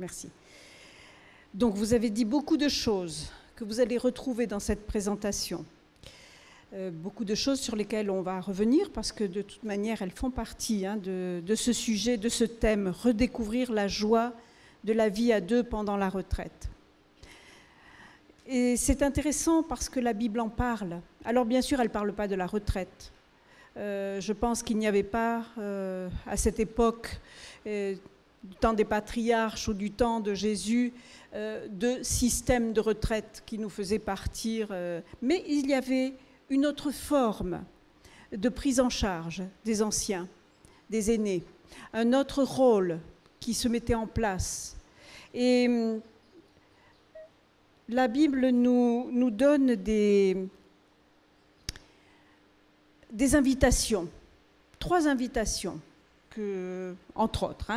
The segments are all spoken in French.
Merci. Donc, vous avez dit beaucoup de choses que vous allez retrouver dans cette présentation. Beaucoup de choses sur lesquelles on va revenir parce que de toute manière, elles font partie de ce sujet, de ce thème, redécouvrir la joie de la vie à deux pendant la retraite. Et c'est intéressant parce que la Bible en parle. Alors bien sûr, elle ne parle pas de la retraite. Je pense qu'il n'y avait pas, à cette époque, du temps des patriarches ou du temps de Jésus, de système de retraite qui nous faisait partir. Mais il y avait une autre forme de prise en charge des anciens, des aînés, un autre rôle qui se mettait en place. Et la Bible nous donne des invitations, 3 invitations, entre autres.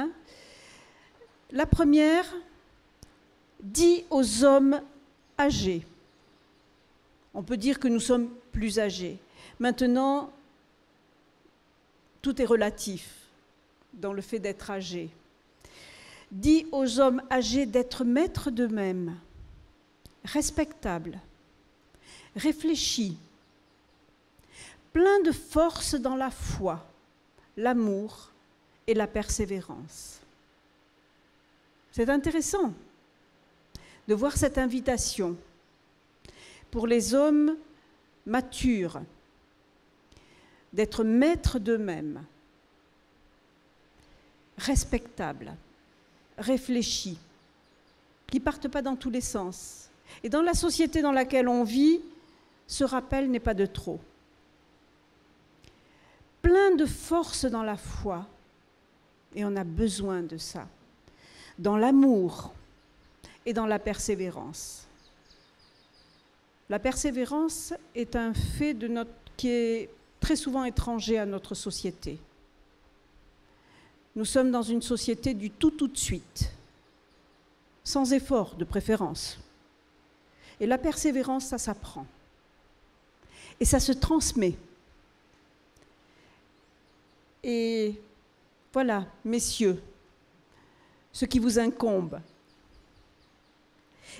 La première, dit aux hommes âgés. On peut dire que nous sommes plus âgés. Maintenant, tout est relatif dans le fait d'être âgé. Dit aux hommes âgés d'être maîtres d'eux-mêmes, respectables, réfléchis, pleins de force dans la foi, l'amour et la persévérance. C'est intéressant de voir cette invitation pour les hommes matures, d'être maîtres d'eux-mêmes, respectables, réfléchis, qui ne partent pas dans tous les sens. Et dans la société dans laquelle on vit, ce rappel n'est pas de trop. Plein de force dans la foi, et on a besoin de ça, dans l'amour et dans la persévérance. La persévérance est un fait qui est très souvent étranger à notre société. Nous sommes dans une société du tout de suite, sans effort de préférence. Et la persévérance, ça s'apprend. Et ça se transmet. Et voilà, messieurs, ce qui vous incombe.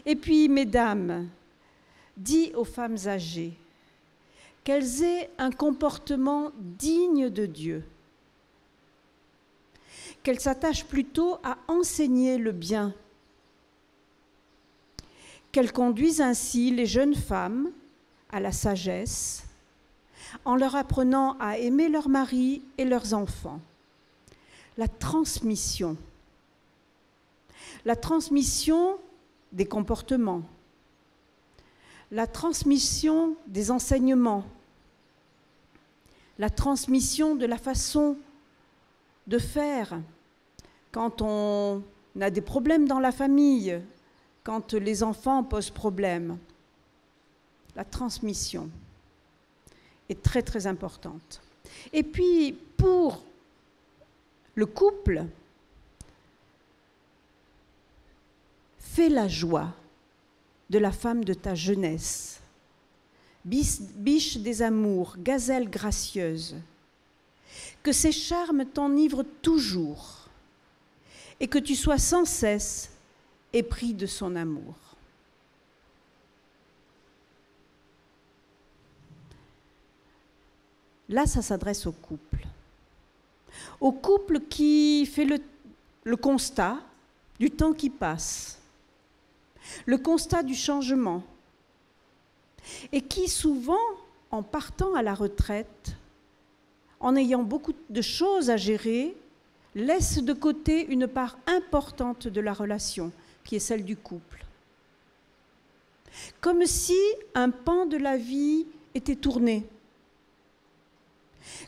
Et puis, mesdames, dit aux femmes âgées qu'elles aient un comportement digne de Dieu, qu'elles s'attachent plutôt à enseigner le bien, qu'elles conduisent ainsi les jeunes femmes à la sagesse, en leur apprenant à aimer leur mari et leurs enfants. La transmission des comportements, la transmission des enseignements, la transmission de la façon de faire quand on a des problèmes dans la famille, quand les enfants posent problème. La transmission est très très importante. Et puis pour le couple, fais la joie de la femme de ta jeunesse, biche des amours, gazelle gracieuse, que ses charmes t'enivrent toujours et que tu sois sans cesse épris de son amour. Là, ça s'adresse au couple qui fait le constat du temps qui passe, le constat du changement, et qui souvent, en partant à la retraite, en ayant beaucoup de choses à gérer, laisse de côté une part importante de la relation, qui est celle du couple. Comme si un pan de la vie était tourné,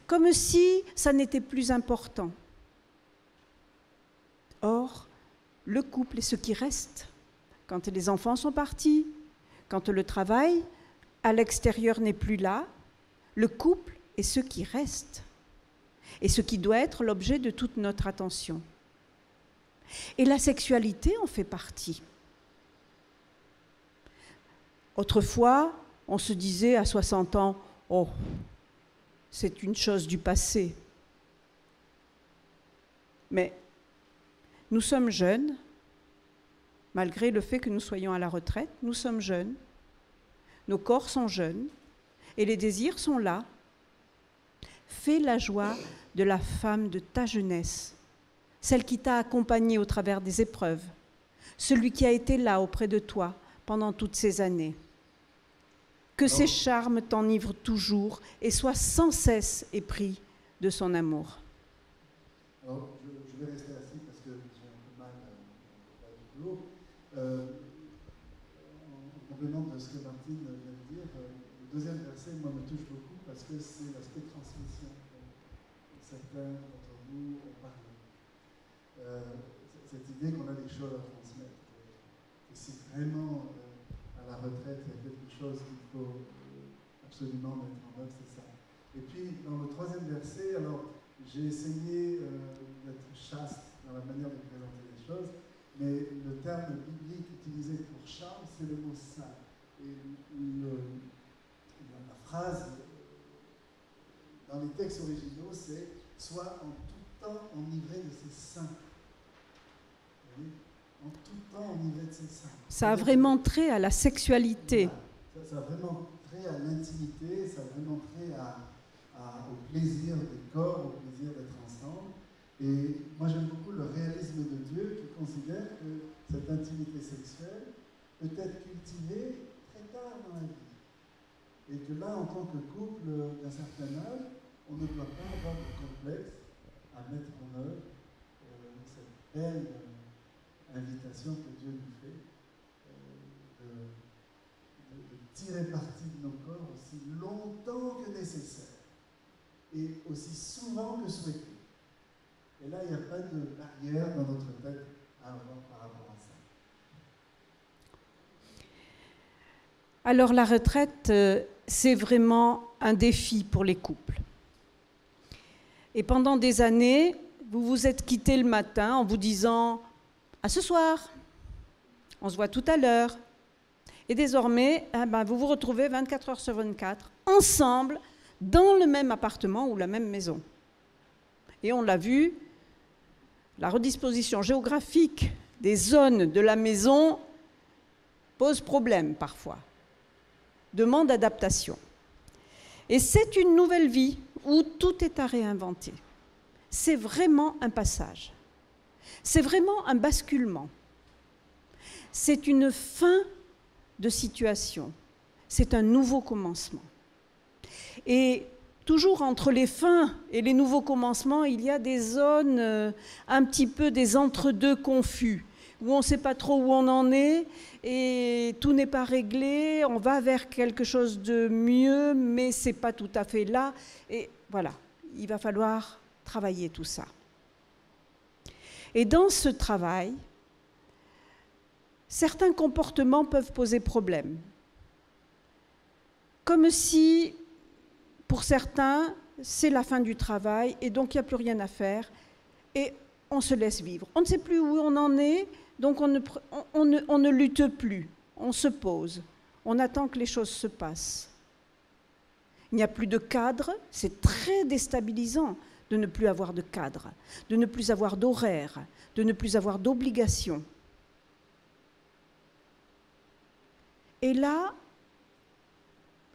comme si ça n'était plus important. Or, le couple est ce qui reste. Quand les enfants sont partis, quand le travail à l'extérieur n'est plus là, le couple est ce qui reste et ce qui doit être l'objet de toute notre attention. Et la sexualité en fait partie. Autrefois, on se disait à 60 ans, « Oh, c'est une chose du passé. » Mais nous sommes jeunes, malgré le fait que nous soyons à la retraite, nous sommes jeunes, nos corps sont jeunes, et les désirs sont là. Fais la joie de la femme de ta jeunesse, celle qui t'a accompagnée au travers des épreuves, celui qui a été là auprès de toi pendant toutes ces années. Que ses charmes t'enivrent toujours et sois sans cesse épris de son amour. Alors, je vais rester assis parce que j'ai un peu mal du boulot. En complément de ce que Martine vient de dire, le deuxième verset, moi, me touche beaucoup parce que c'est l'aspect transmission. Certains d'entre nous ont parlé. Cette idée qu'on a des choses à transmettre. Et si vraiment, à la retraite, il y a quelque chose qu'il faut absolument mettre en œuvre, c'est ça. Et puis, dans le troisième verset, alors, j'ai essayé d'être chaste dans la manière de présenter les choses, mais le terme biblique utilisé pour charme, c'est le mot saint. Et la phrase dans les textes originaux, c'est « Sois en tout temps enivré de ses seins ». En tout temps enivré de ses seins. Ça a vraiment trait à la sexualité. Voilà. Ça a vraiment trait à l'intimité, ça a vraiment trait au plaisir des corps, au plaisir d'être ensemble. Et moi j'aime beaucoup le réalisme de Dieu qui considère que cette intimité sexuelle peut être cultivée très tard dans la vie. Et que là, en tant que couple d'un certain âge, on ne doit pas avoir de complexe à mettre en œuvre cette belle invitation que Dieu nous fait de tirer parti de nos corps aussi longtemps que nécessaire et aussi souvent que souhaité. Et là, il n'y a pas de barrière dans notre tête à avoir par rapport à ça. Alors la retraite, c'est vraiment un défi pour les couples. Et pendant des années, vous vous êtes quittés le matin en vous disant « à ce soir, on se voit tout à l'heure ». Et désormais, vous vous retrouvez 24 heures sur 24, ensemble, dans le même appartement ou la même maison. Et on l'a vu, la redisposition géographique des zones de la maison pose problème parfois, demande adaptation. Et c'est une nouvelle vie où tout est à réinventer. C'est vraiment un passage. C'est vraiment un basculement. C'est une fin de situation. C'est un nouveau commencement. Et toujours entre les fins et les nouveaux commencements, il y a des zones, un petit peu des entre-deux confus, où on ne sait pas trop où on en est et tout n'est pas réglé, on va vers quelque chose de mieux, mais ce n'est pas tout à fait là. Et voilà, il va falloir travailler tout ça. Et dans ce travail, certains comportements peuvent poser problème. Comme si, pour certains, c'est la fin du travail et donc il n'y a plus rien à faire et on se laisse vivre. On ne sait plus où on en est, donc on ne lutte plus, on se pose, on attend que les choses se passent. Il n'y a plus de cadre, c'est très déstabilisant de ne plus avoir de cadre, de ne plus avoir d'horaire, de ne plus avoir d'obligation. Et là,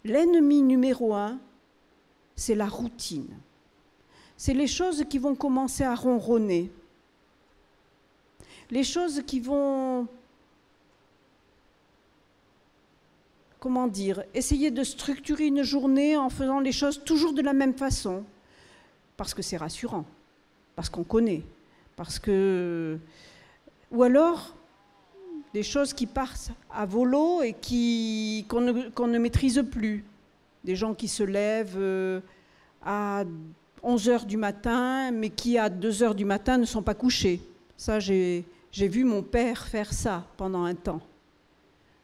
l'ennemi numéro 1, c'est la routine. C'est les choses qui vont commencer à ronronner. Les choses qui vont, comment dire, essayer de structurer une journée en faisant les choses toujours de la même façon. Parce que c'est rassurant, parce qu'on connaît, parce que... Ou alors, des choses qui partent à volo et qu'on ne maîtrise plus. Des gens qui se lèvent à 11 h du matin, mais qui à 2 h du matin ne sont pas couchés. Ça, j'ai vu mon père faire ça pendant un temps,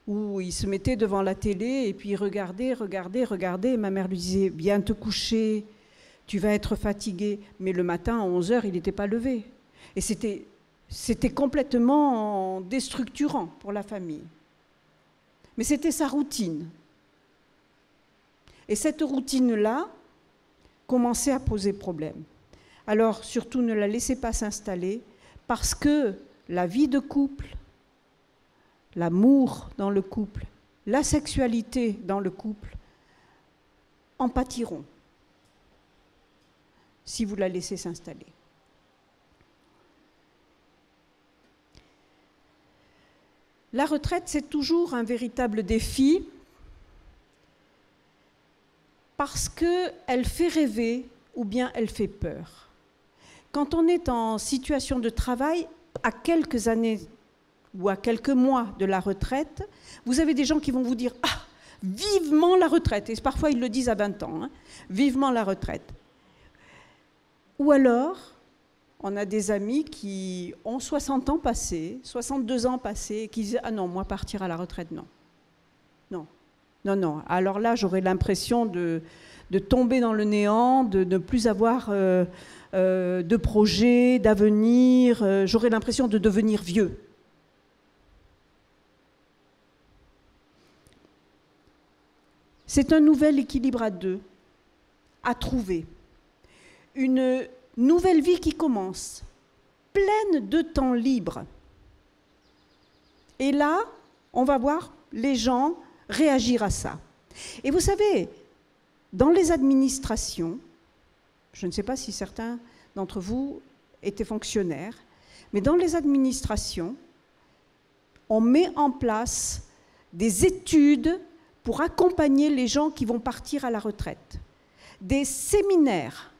où il se mettait devant la télé et puis il regardait, et ma mère lui disait « Viens te coucher, tu vas être fatigué ». Mais le matin, à 11 h, il n'était pas levé. Et c'était complètement déstructurant pour la famille. Mais c'était sa routine. Et cette routine-là commençait à poser problème. Alors, surtout, ne la laissez pas s'installer, parce que la vie de couple, l'amour dans le couple, la sexualité dans le couple en pâtiront si vous la laissez s'installer. La retraite, c'est toujours un véritable défi parce qu'elle fait rêver ou bien elle fait peur. Quand on est en situation de travail, à quelques années ou à quelques mois de la retraite, vous avez des gens qui vont vous dire « Ah, vivement la retraite !» Et parfois, ils le disent à 20 ans, hein, « Vivement la retraite !» Ou alors, on a des amis qui ont 60 ans passés, 62 ans passés, et qui disent « Ah non, moi, partir à la retraite, non. Non, non, non. Alors là, j'aurais l'impression de tomber dans le néant, de ne plus avoir de projet, d'avenir. J'aurais l'impression de devenir vieux. » C'est un nouvel équilibre à deux, à trouver. Une nouvelle vie qui commence, pleine de temps libre. Et là, on va voir les gens réagir à ça. Et vous savez, dans les administrations, je ne sais pas si certains d'entre vous étaient fonctionnaires, mais dans les administrations, on met en place des études pour accompagner les gens qui vont partir à la retraite, des séminaires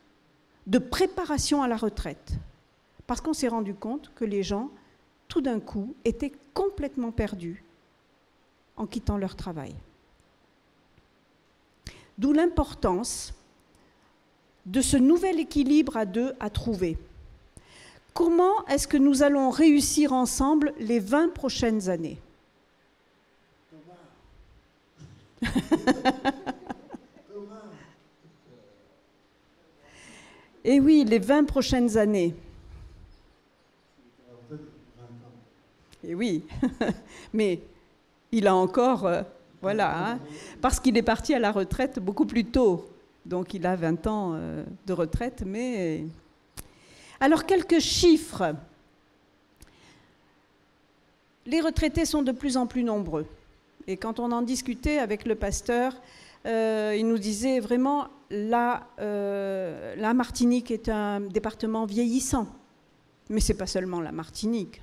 de préparation à la retraite, parce qu'on s'est rendu compte que les gens, tout d'un coup, étaient complètement perdus en quittant leur travail. D'où l'importance de ce nouvel équilibre à deux à trouver. Comment est-ce que nous allons réussir ensemble les 20 prochaines années ? Et oui, les 20 prochaines années. Et oui, mais il a encore, voilà, hein, parce qu'il est parti à la retraite beaucoup plus tôt. Donc il a 20 ans de retraite, mais... Alors, quelques chiffres. Les retraités sont de plus en plus nombreux. Et quand on en discutait avec le pasteur, il nous disait vraiment, la Martinique est un département vieillissant. Mais ce n'est pas seulement la Martinique,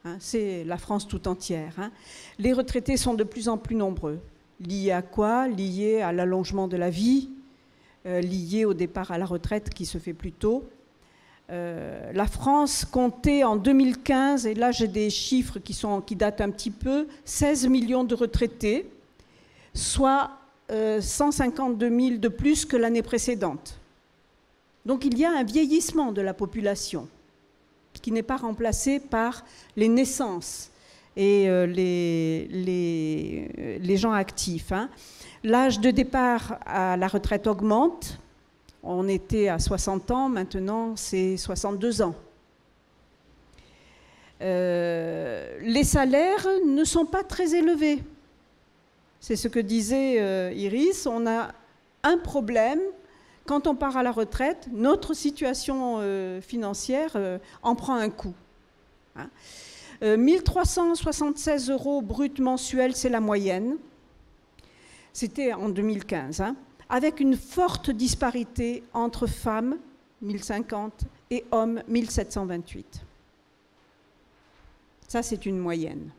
hein, c'est la France tout entière. Hein. Les retraités sont de plus en plus nombreux. Liés à quoi? Liés à l'allongement de la vie, liés au départ à la retraite qui se fait plus tôt. La France comptait en 2015, et là j'ai des chiffres qui datent un petit peu, 16 millions de retraités, soit 152 000 de plus que l'année précédente. Donc il y a un vieillissement de la population qui n'est pas remplacé par les naissances et les gens actifs. Hein. L'âge de départ à la retraite augmente. On était à 60 ans, maintenant c'est 62 ans. Les salaires ne sont pas très élevés. C'est ce que disait Iris, on a un problème. Quand on part à la retraite, notre situation financière en prend un coup. Hein. 1 376 € brut mensuels, c'est la moyenne. C'était en 2015. Hein. Avec une forte disparité entre femmes, 1050, et hommes, 1728. Ça, c'est une moyenne.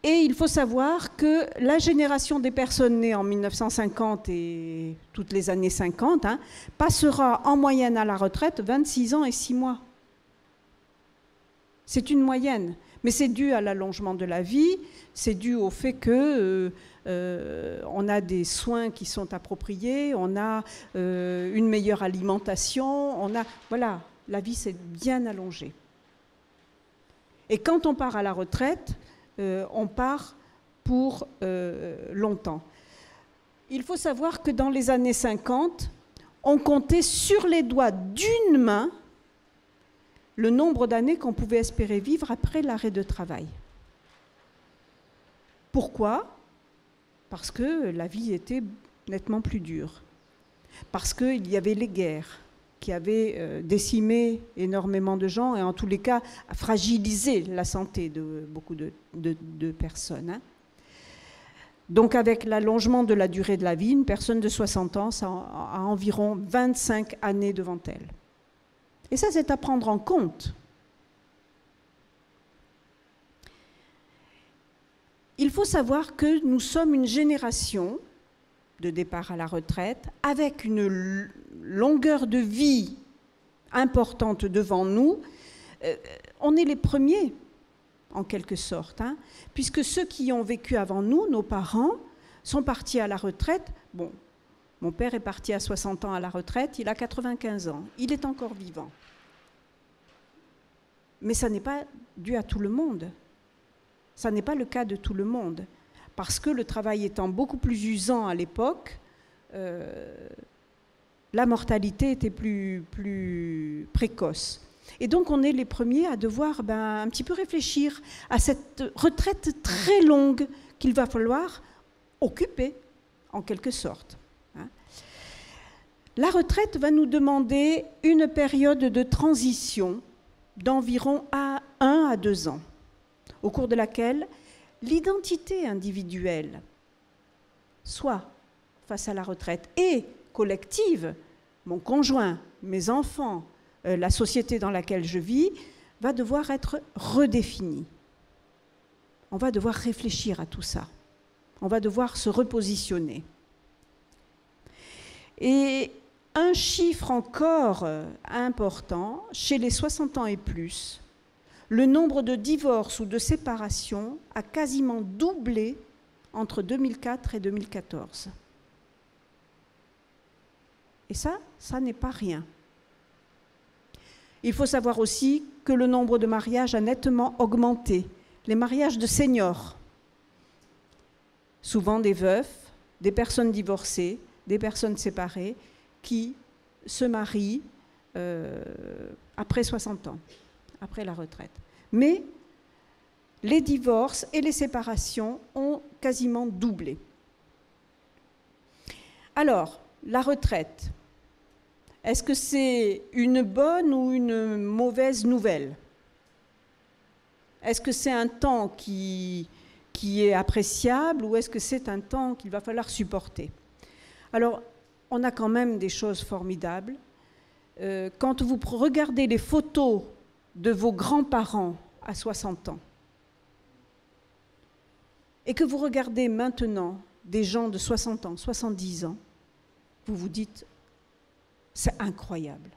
Et il faut savoir que la génération des personnes nées en 1950 et toutes les années 50 hein, passera en moyenne à la retraite 26 ans et 6 mois. C'est une moyenne, mais c'est dû à l'allongement de la vie, c'est dû au fait que on a des soins qui sont appropriés, on a une meilleure alimentation, voilà, la vie s'est bien allongée. Et quand on part à la retraite, on part pour longtemps. Il faut savoir que dans les années 50, on comptait sur les doigts d'une main le nombre d'années qu'on pouvait espérer vivre après l'arrêt de travail. Pourquoi ? Parce que la vie était nettement plus dure. Parce qu'il y avait les guerres qui avait décimé énormément de gens et en tous les cas a fragilisé la santé de beaucoup de personnes. Hein. Donc avec l'allongement de la durée de la vie, une personne de 60 ans ça a environ 25 années devant elle. Et ça, c'est à prendre en compte. Il faut savoir que nous sommes une génération de départ à la retraite avec une longueur de vie importante devant nous. On est les premiers, en quelque sorte, hein, puisque ceux qui ont vécu avant nous, nos parents, sont partis à la retraite. Bon, mon père est parti à 60 ans à la retraite, il a 95 ans, il est encore vivant. Mais ça n'est pas dû à tout le monde. Ça n'est pas le cas de tout le monde. Parce que le travail étant beaucoup plus usant à l'époque, la mortalité était plus précoce. Et donc on est les premiers à devoir un petit peu réfléchir à cette retraite très longue qu'il va falloir occuper, en quelque sorte. La retraite va nous demander une période de transition d'environ 1 à 2 ans, au cours de laquelle l'identité individuelle, soit face à la retraite, et collective, mon conjoint, mes enfants, la société dans laquelle je vis, va devoir être redéfinie. On va devoir réfléchir à tout ça. On va devoir se repositionner. Et un chiffre encore important, chez les 60 ans et plus, le nombre de divorces ou de séparations a quasiment doublé entre 2004 et 2014. Et ça n'est pas rien. Il faut savoir aussi que le nombre de mariages a nettement augmenté. Les mariages de seniors, souvent des veufs, des personnes divorcées, des personnes séparées, qui se marient après 60 ans, après la retraite. Mais les divorces et les séparations ont quasiment doublé. Alors, la retraite, est-ce que c'est une bonne ou une mauvaise nouvelle? Est-ce que c'est un temps qui est appréciable ou est-ce que c'est un temps qu'il va falloir supporter? Alors, on a quand même des choses formidables. Quand vous regardez les photos de vos grands-parents à 60 ans et que vous regardez maintenant des gens de 60 ans, 70 ans, vous vous dites, c'est incroyable.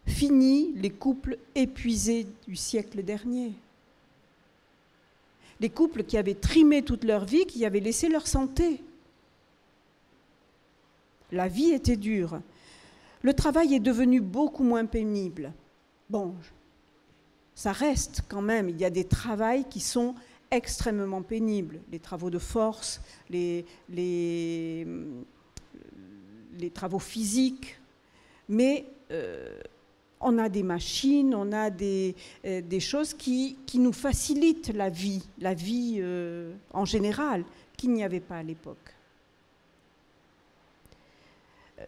Fini les couples épuisés du siècle dernier. Les couples qui avaient trimé toute leur vie, qui avaient laissé leur santé. La vie était dure. Le travail est devenu beaucoup moins pénible. Bon, ça reste quand même, il y a des travails qui sont extrêmement pénibles. Les travaux de force, les travaux physiques. Mais on a des machines, on a des choses qui nous facilitent la vie en général, qu'il n'y avait pas à l'époque.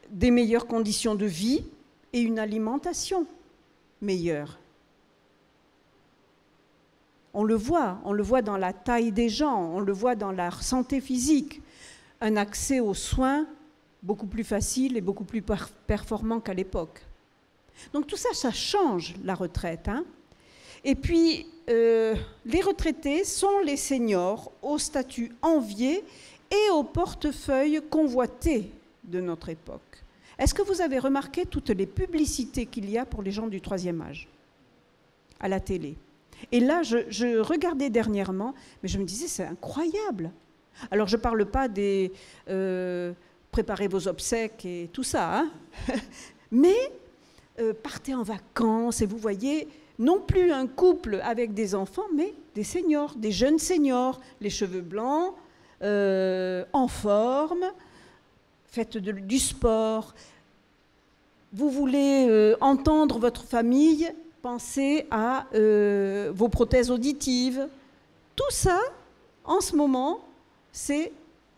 Des meilleures conditions de vie et une alimentation meilleure. On le voit dans la taille des gens, on le voit dans leur santé physique. Un accès aux soins beaucoup plus facile et beaucoup plus performant qu'à l'époque. Donc tout ça, ça change la retraite. Hein. Et puis, les retraités sont les seniors au statut envié et au portefeuille convoité de notre époque. Est-ce que vous avez remarqué toutes les publicités qu'il y a pour les gens du 3e âge à la télé? Et là, je regardais dernièrement, mais je me disais, c'est incroyable. Alors, je ne parle pas des préparez vos obsèques et tout ça, hein. Mais partez en vacances et vous voyez non plus un couple avec des enfants, mais des seniors, des jeunes seniors, les cheveux blancs, en forme, faites du sport. Vous voulez entendre votre famille, pensez à vos prothèses auditives. Tout ça, en ce moment, c'est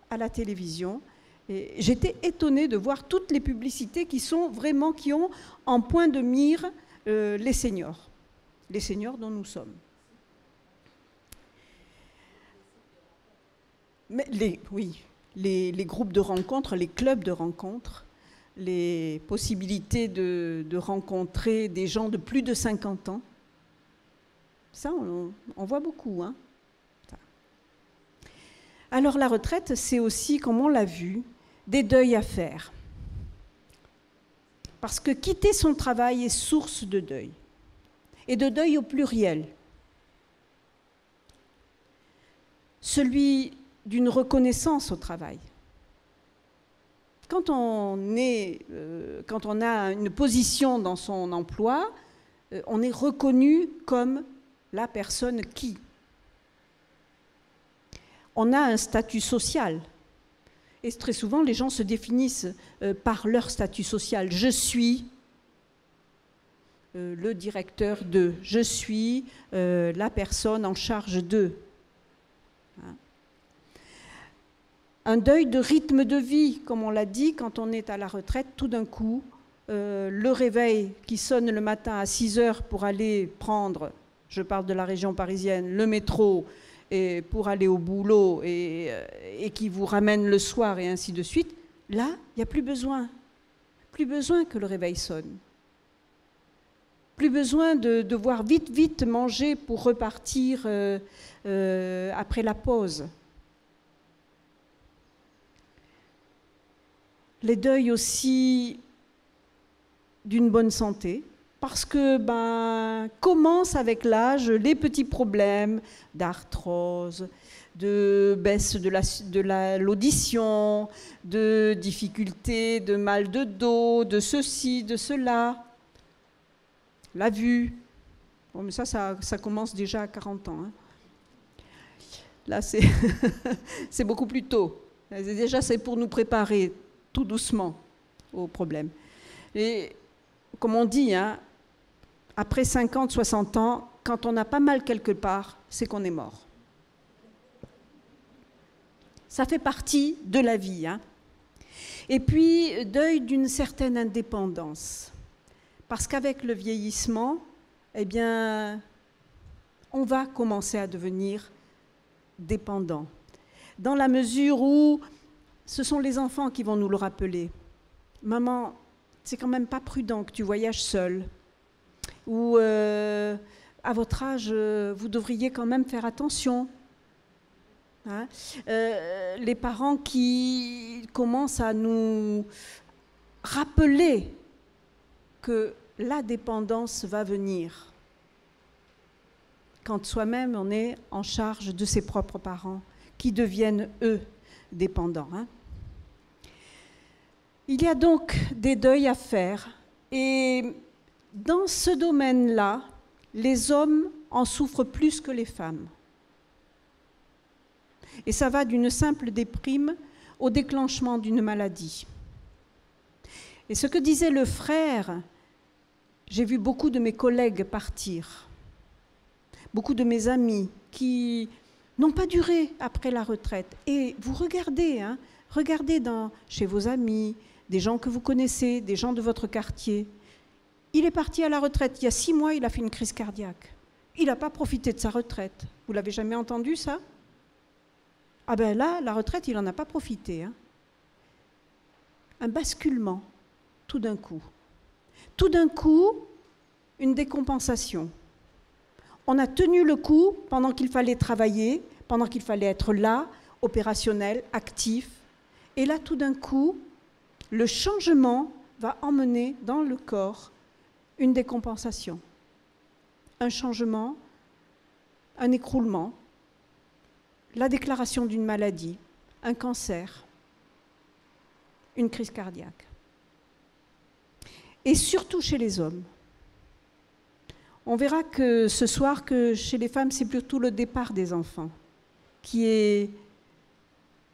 à la télévision J'étais étonnée de voir toutes les publicités qui ont en point de mire les seniors dont nous sommes. Mais les groupes de rencontres, les clubs de rencontres, les possibilités de rencontrer des gens de plus de 50 ans, ça, on voit beaucoup, hein. Alors la retraite, c'est aussi, comme on l'a vu, des deuils à faire. Parce que quitter son travail est source de deuil. Et de deuil au pluriel. Celui d'une reconnaissance au travail. Quand on a une position dans son emploi, on est reconnu comme la personne qui. On a un statut social. Et très souvent, les gens se définissent par leur statut social. Je suis le directeur de, je suis la personne en charge de. Un deuil de rythme de vie, comme on l'a dit, quand on est à la retraite, tout d'un coup, le réveil qui sonne le matin à 6 heures pour aller prendre, je parle de la région parisienne, le métro, et pour aller au boulot et qui vous ramène le soir et ainsi de suite, là, il n'y a plus besoin que le réveil sonne. Plus besoin de devoir vite manger pour repartir après la pause. Les deuils aussi d'une bonne santé, parce que commencent avec l'âge les petits problèmes d'arthrose, de baisse de l'audition, de difficultés, de mal de dos, de ceci, de cela. La vue. Bon, mais ça commence déjà à 40 ans. Hein. Là, c'est beaucoup plus tôt. Déjà, c'est pour nous préparer tout doucement au problème. Et comme on dit, hein, après 50, 60 ans, quand on a pas mal quelque part, c'est qu'on est mort. Ça fait partie de la vie. Hein. Et puis, deuil d'une certaine indépendance. Parce qu'avec le vieillissement, eh bien, on va commencer à devenir dépendant. Dans la mesure où ce sont les enfants qui vont nous le rappeler. Maman, c'est quand même pas prudent que tu voyages seule. Ou à votre âge, vous devriez quand même faire attention. Hein, les parents qui commencent à nous rappeler que la dépendance va venir quand soi-même on est en charge de ses propres parents, qui deviennent eux dépendants. Hein. Il y a donc des deuils à faire et dans ce domaine-là, les hommes en souffrent plus que les femmes. Et ça va d'une simple déprime au déclenchement d'une maladie. Et ce que disait le frère, j'ai vu beaucoup de mes collègues partir, beaucoup de mes amis qui n'ont pas duré après la retraite. Et vous regardez, hein, regardez chez vos amis, des gens que vous connaissez, des gens de votre quartier. Il est parti à la retraite. Il y a 6 mois, il a fait une crise cardiaque. Il n'a pas profité de sa retraite. Vous l'avez jamais entendu, ça? Ah ben là, la retraite, il n'en a pas profité. Hein. Un basculement, tout d'un coup. Tout d'un coup, une décompensation. On a tenu le coup pendant qu'il fallait travailler, pendant qu'il fallait être là, opérationnel, actif. Et là, tout d'un coup, le changement va emmener dans le corps une décompensation, un changement, un écroulement, la déclaration d'une maladie, un cancer, une crise cardiaque. Et surtout chez les hommes. On verra que ce soir que chez les femmes, c'est plutôt le départ des enfants qui est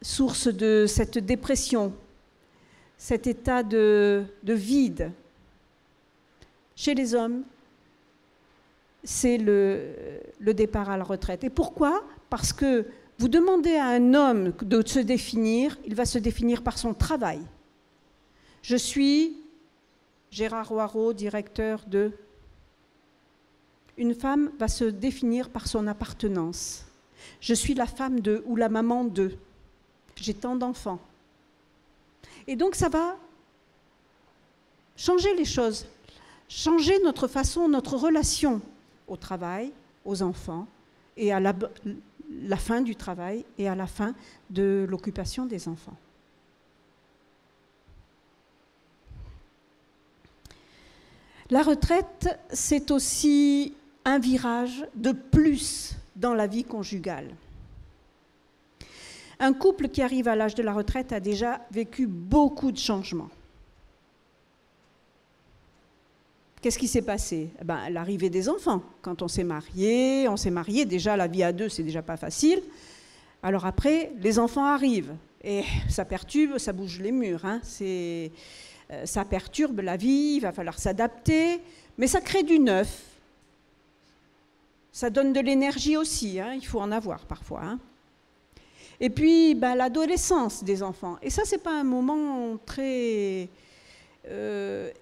source de cette dépression, cet état de vide. Chez les hommes, c'est le départ à la retraite. Et pourquoi? Parce que Vous demandez à un homme de se définir, il va se définir par son travail. Je suis Gérard Roireau, directeur de... Une femme va se définir par son appartenance. Je suis la femme de ou la maman de. J'ai tant d'enfants. Et donc ça va changer les choses, changer notre façon, notre relation au travail, aux enfants, et à la fin du travail et à la fin de l'occupation des enfants. La retraite, c'est aussi un virage de plus dans la vie conjugale. Un couple qui arrive à l'âge de la retraite a déjà vécu beaucoup de changements. Qu'est-ce qui s'est passé? L'arrivée des enfants. Quand on s'est marié, déjà la vie à deux, c'est déjà pas facile. Alors après, les enfants arrivent et ça perturbe, ça bouge les murs. Hein. Ça perturbe la vie, il va falloir s'adapter, mais ça crée du neuf. Ça donne de l'énergie aussi, hein, il faut en avoir parfois. Hein. Et puis, l'adolescence des enfants. Et ça, ce n'est pas un moment très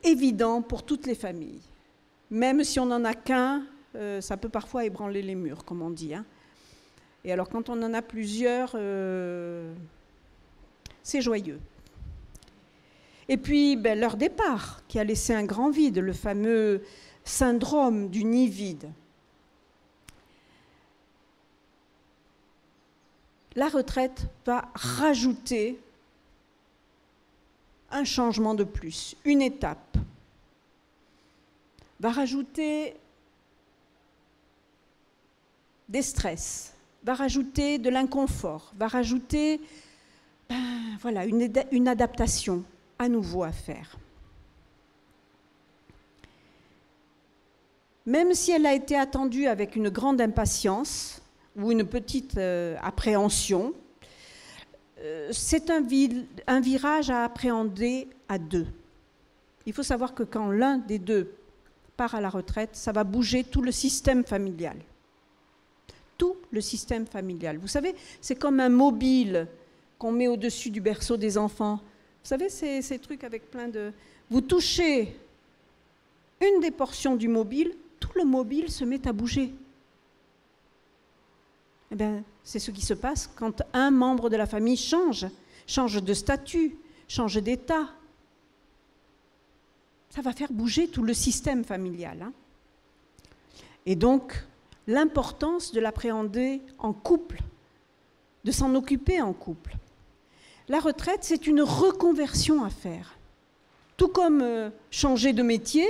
évident pour toutes les familles. Même si on n'en a qu'un, ça peut parfois ébranler les murs, comme on dit. Hein. Et alors, quand on en a plusieurs, c'est joyeux. Et puis, leur départ, qui a laissé un grand vide, le fameux syndrome du nid vide. La retraite va rajouter un changement de plus, une étape. Va rajouter des stress, va rajouter de l'inconfort, va rajouter une adaptation à nouveau à faire. Même si elle a été attendue avec une grande impatience ou une petite appréhension, c'est un virage à appréhender à deux. Il faut savoir que quand l'un des deux part à la retraite, ça va bouger tout le système familial. Tout le système familial. Vous savez, c'est comme un mobile qu'on met au-dessus du berceau des enfants. Vous savez, ces trucs avec plein de... Vous touchez une des portions du mobile, tout le mobile se met à bouger. Eh bien, c'est ce qui se passe quand un membre de la famille change de statut, change d'état. Ça va faire bouger tout le système familial. Hein. Et donc, l'importance de l'appréhender en couple, de s'en occuper en couple. La retraite, c'est une reconversion à faire. Tout comme changer de métier,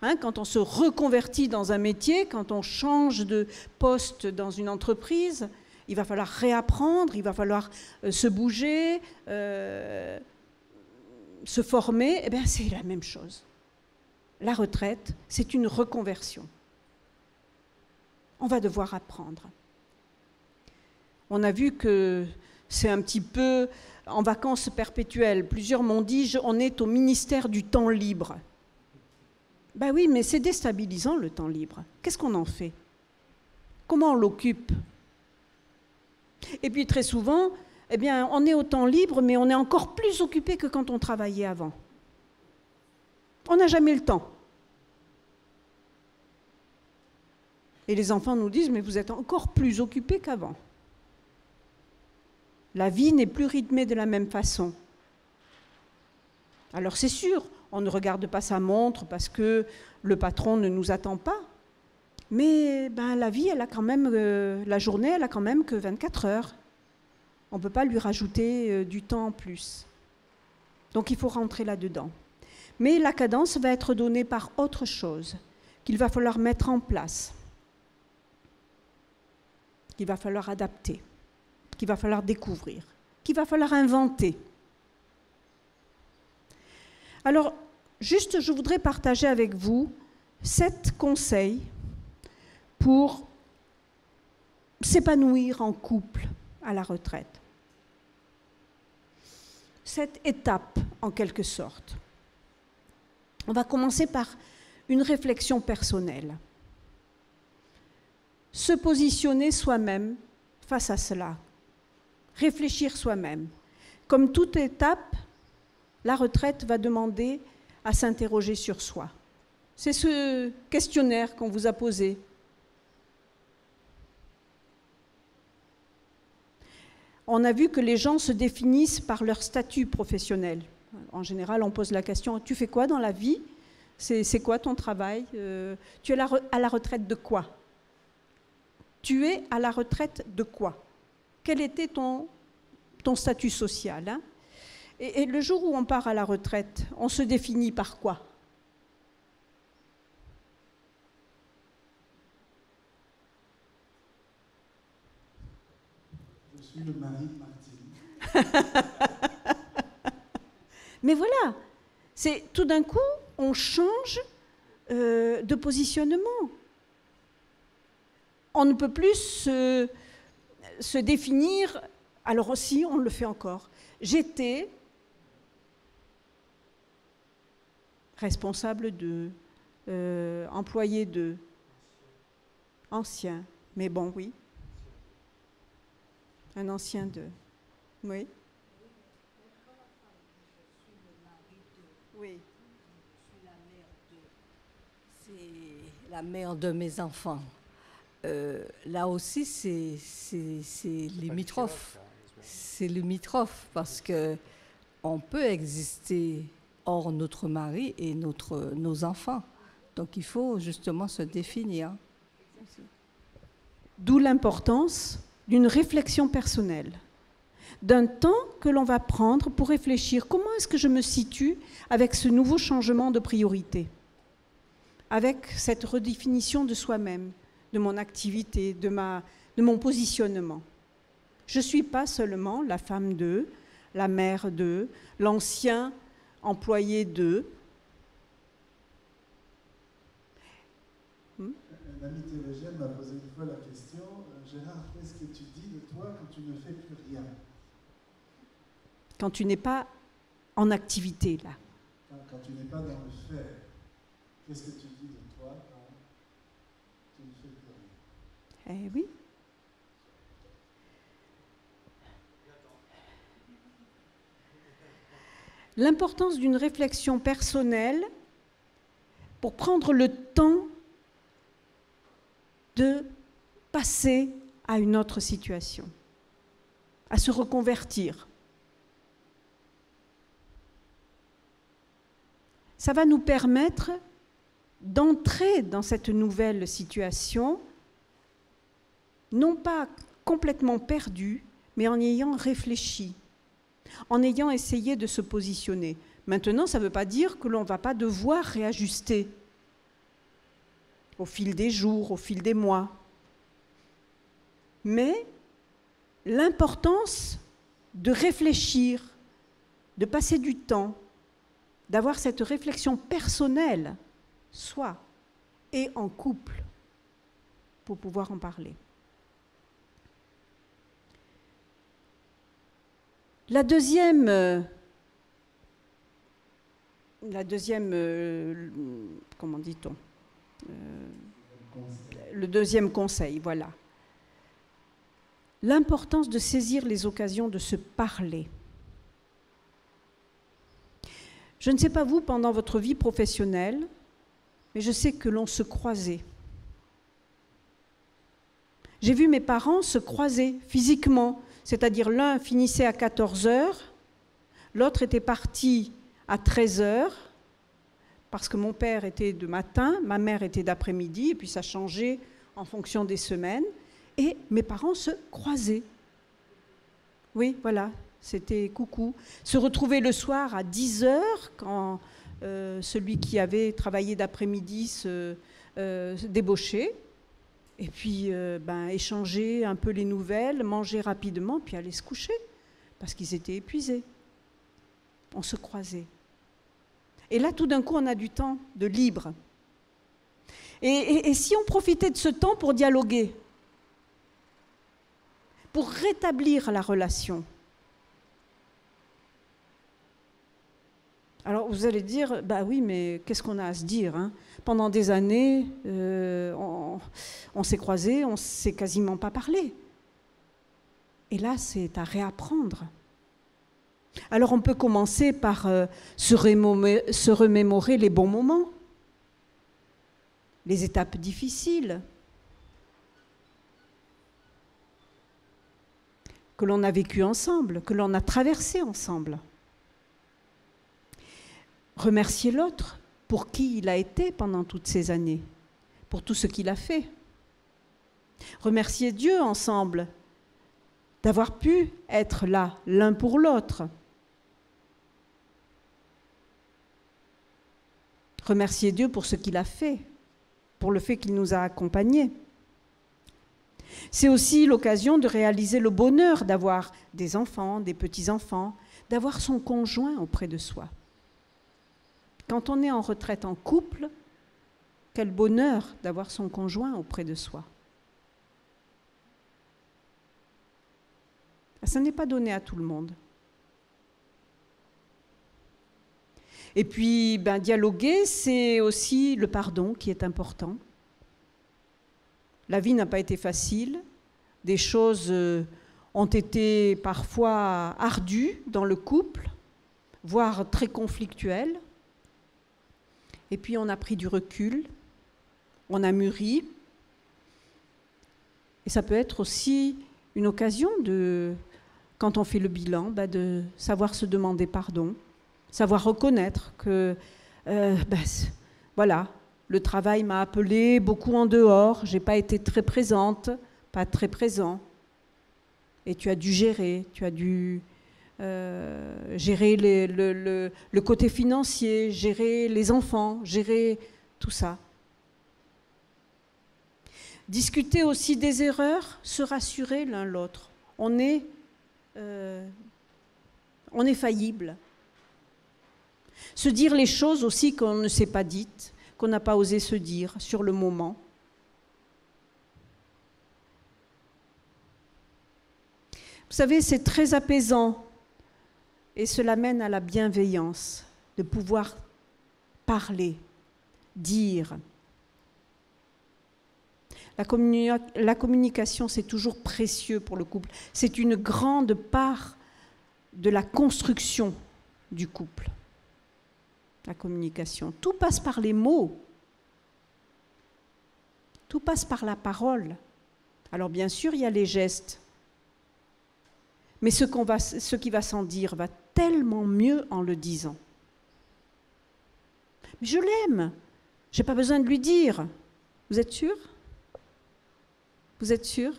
hein, quand on se reconvertit dans un métier, quand on change de poste dans une entreprise, il va falloir réapprendre, il va falloir se bouger, se former. Eh bien, c'est la même chose. La retraite, c'est une reconversion. On va devoir apprendre. On a vu que c'est un petit peu en vacances perpétuelles. Plusieurs m'ont dit, on est au ministère du temps libre. Ben oui, mais c'est déstabilisant le temps libre. Qu'est-ce qu'on en fait? Comment on l'occupe? Et puis très souvent, eh bien, on est au temps libre, mais on est encore plus occupé que quand on travaillait avant. On n'a jamais le temps. Et les enfants nous disent, mais vous êtes encore plus occupés qu'avant. La vie n'est plus rythmée de la même façon. Alors c'est sûr, on ne regarde pas sa montre parce que le patron ne nous attend pas. Mais la vie, elle a quand même, la journée, elle a quand même que 24 heures. On ne peut pas lui rajouter du temps en plus. Donc il faut rentrer là-dedans. Mais la cadence va être donnée par autre chose, qu'il va falloir mettre en place, qu'il va falloir adapter, qu'il va falloir découvrir, qu'il va falloir inventer. Alors, juste, je voudrais partager avec vous 7 conseils pour s'épanouir en couple à la retraite. 7 étapes, en quelque sorte. On va commencer par une réflexion personnelle. Se positionner soi-même face à cela. Réfléchir soi-même. Comme toute étape, la retraite va demander à s'interroger sur soi. C'est ce questionnaire qu'on vous a posé. On a vu que les gens se définissent par leur statut professionnel. En général, on pose la question, tu fais quoi dans la vie? C'est quoi ton travail? Tu es à la retraite de quoi? Tu es à la retraite de quoi? Quel était ton statut social, hein? Et le jour où on part à la retraite, on se définit par quoi? Je suis le mari de Martine. Mais voilà, c'est tout d'un coup, on change de positionnement. On ne peut plus se définir, alors aussi on le fait encore. J'étais responsable de, employé de, ancien, mais bon, oui. Un ancien de, oui. Oui. C'est la mère de mes enfants. Là aussi, c'est limitrophe. C'est limitrophe parce qu'on peut exister hors notre mari et nos enfants. Donc il faut justement se définir. D'où l'importance d'une réflexion personnelle, d'un temps que l'on va prendre pour réfléchir comment est-ce que je me situe avec ce nouveau changement de priorité, avec cette redéfinition de soi-même, de mon activité, de mon positionnement. Je ne suis pas seulement la femme d'eux, la mère d'eux, l'ancien employé d'eux. Un ami théologien m'a posé une fois la question, Gérard, qu'est-ce que tu dis de toi quand tu ne fais plus rien? Quand tu n'es pas en activité, là. Quand tu n'es pas dans le faire, qu'est-ce que tu dis de toi quand tu ne fais plus rien? Eh oui. L'importance d'une réflexion personnelle pour prendre le temps de passer à une autre situation, à se reconvertir. Ça va nous permettre d'entrer dans cette nouvelle situation, non pas complètement perdu, mais en ayant réfléchi, en ayant essayé de se positionner. Maintenant, ça ne veut pas dire que l'on ne va pas devoir réajuster au fil des jours, au fil des mois. Mais l'importance de réfléchir, de passer du temps, d'avoir cette réflexion personnelle, soi et en couple, pour pouvoir en parler. La deuxième comment dit-on? Le deuxième conseil, voilà. L'importance de saisir les occasions de se parler. Je ne sais pas vous, pendant votre vie professionnelle, mais je sais que l'on se croisait. J'ai vu mes parents se croiser physiquement, c'est-à-dire l'un finissait à 14 heures, l'autre était parti à 13 heures, parce que mon père était de matin, ma mère était d'après-midi, et puis ça changeait en fonction des semaines, et mes parents se croisaient. Oui, voilà, c'était coucou. Se retrouver le soir à 10 heures, quand celui qui avait travaillé d'après-midi se débauchait, et puis échanger un peu les nouvelles, manger rapidement, puis aller se coucher, parce qu'ils étaient épuisés. On se croisait. Et là, tout d'un coup, on a du temps de libre. Et si on profitait de ce temps pour dialoguer, pour rétablir la relation? Alors vous allez dire, bah oui, mais qu'est-ce qu'on a à se dire, hein? Pendant des années, on s'est croisés, on ne s'est quasiment pas parlé. Et là, c'est à réapprendre. Alors on peut commencer par se remémorer les bons moments, les étapes difficiles que l'on a vécues ensemble, que l'on a traversées ensemble. Remercier l'autre pour qui il a été pendant toutes ces années, pour tout ce qu'il a fait. Remercier Dieu ensemble d'avoir pu être là l'un pour l'autre. Remercier Dieu pour ce qu'il a fait, pour le fait qu'il nous a accompagnés. C'est aussi l'occasion de réaliser le bonheur d'avoir des enfants, des petits-enfants, d'avoir son conjoint auprès de soi. Quand on est en retraite en couple, quel bonheur d'avoir son conjoint auprès de soi. Ça n'est pas donné à tout le monde. Et puis, dialoguer, c'est aussi le pardon qui est important. La vie n'a pas été facile. Des choses ont été parfois ardues dans le couple, voire très conflictuelles. Et puis, on a pris du recul, on a mûri. Et ça peut être aussi une occasion, quand on fait le bilan, de savoir se demander pardon. Savoir reconnaître que, voilà, le travail m'a appelé beaucoup en dehors, je n'ai pas été très présente, pas très présent. Et tu as dû gérer, gérer le côté financier, gérer les enfants, gérer tout ça. Discuter aussi des erreurs, se rassurer l'un l'autre. On est faillible. Se dire les choses aussi qu'on ne s'est pas dites, qu'on n'a pas osé se dire sur le moment. Vous savez, c'est très apaisant et cela mène à la bienveillance, de pouvoir parler, dire. La communication, c'est toujours précieux pour le couple. C'est une grande part de la construction du couple. La communication. Tout passe par les mots. Tout passe par la parole. Alors bien sûr, il y a les gestes. Mais ce qui va sans dire va tellement mieux en le disant. Mais je l'aime. Je n'ai pas besoin de lui dire. Vous êtes sûr ? Vous êtes sûr ?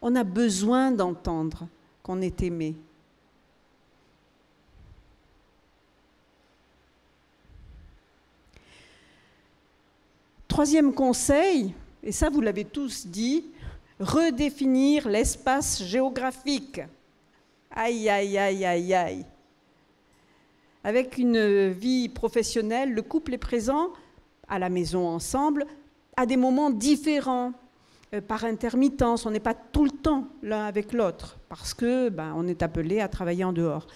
On a besoin d'entendre qu'on est aimé. Troisième conseil, et ça vous l'avez tous dit, redéfinir l'espace géographique. Aïe, aïe, aïe, aïe, aïe. Avec une vie professionnelle, le couple est présent à la maison ensemble à des moments différents, par intermittence. On n'est pas tout le temps l'un avec l'autre parce que on est appelé à travailler en dehors.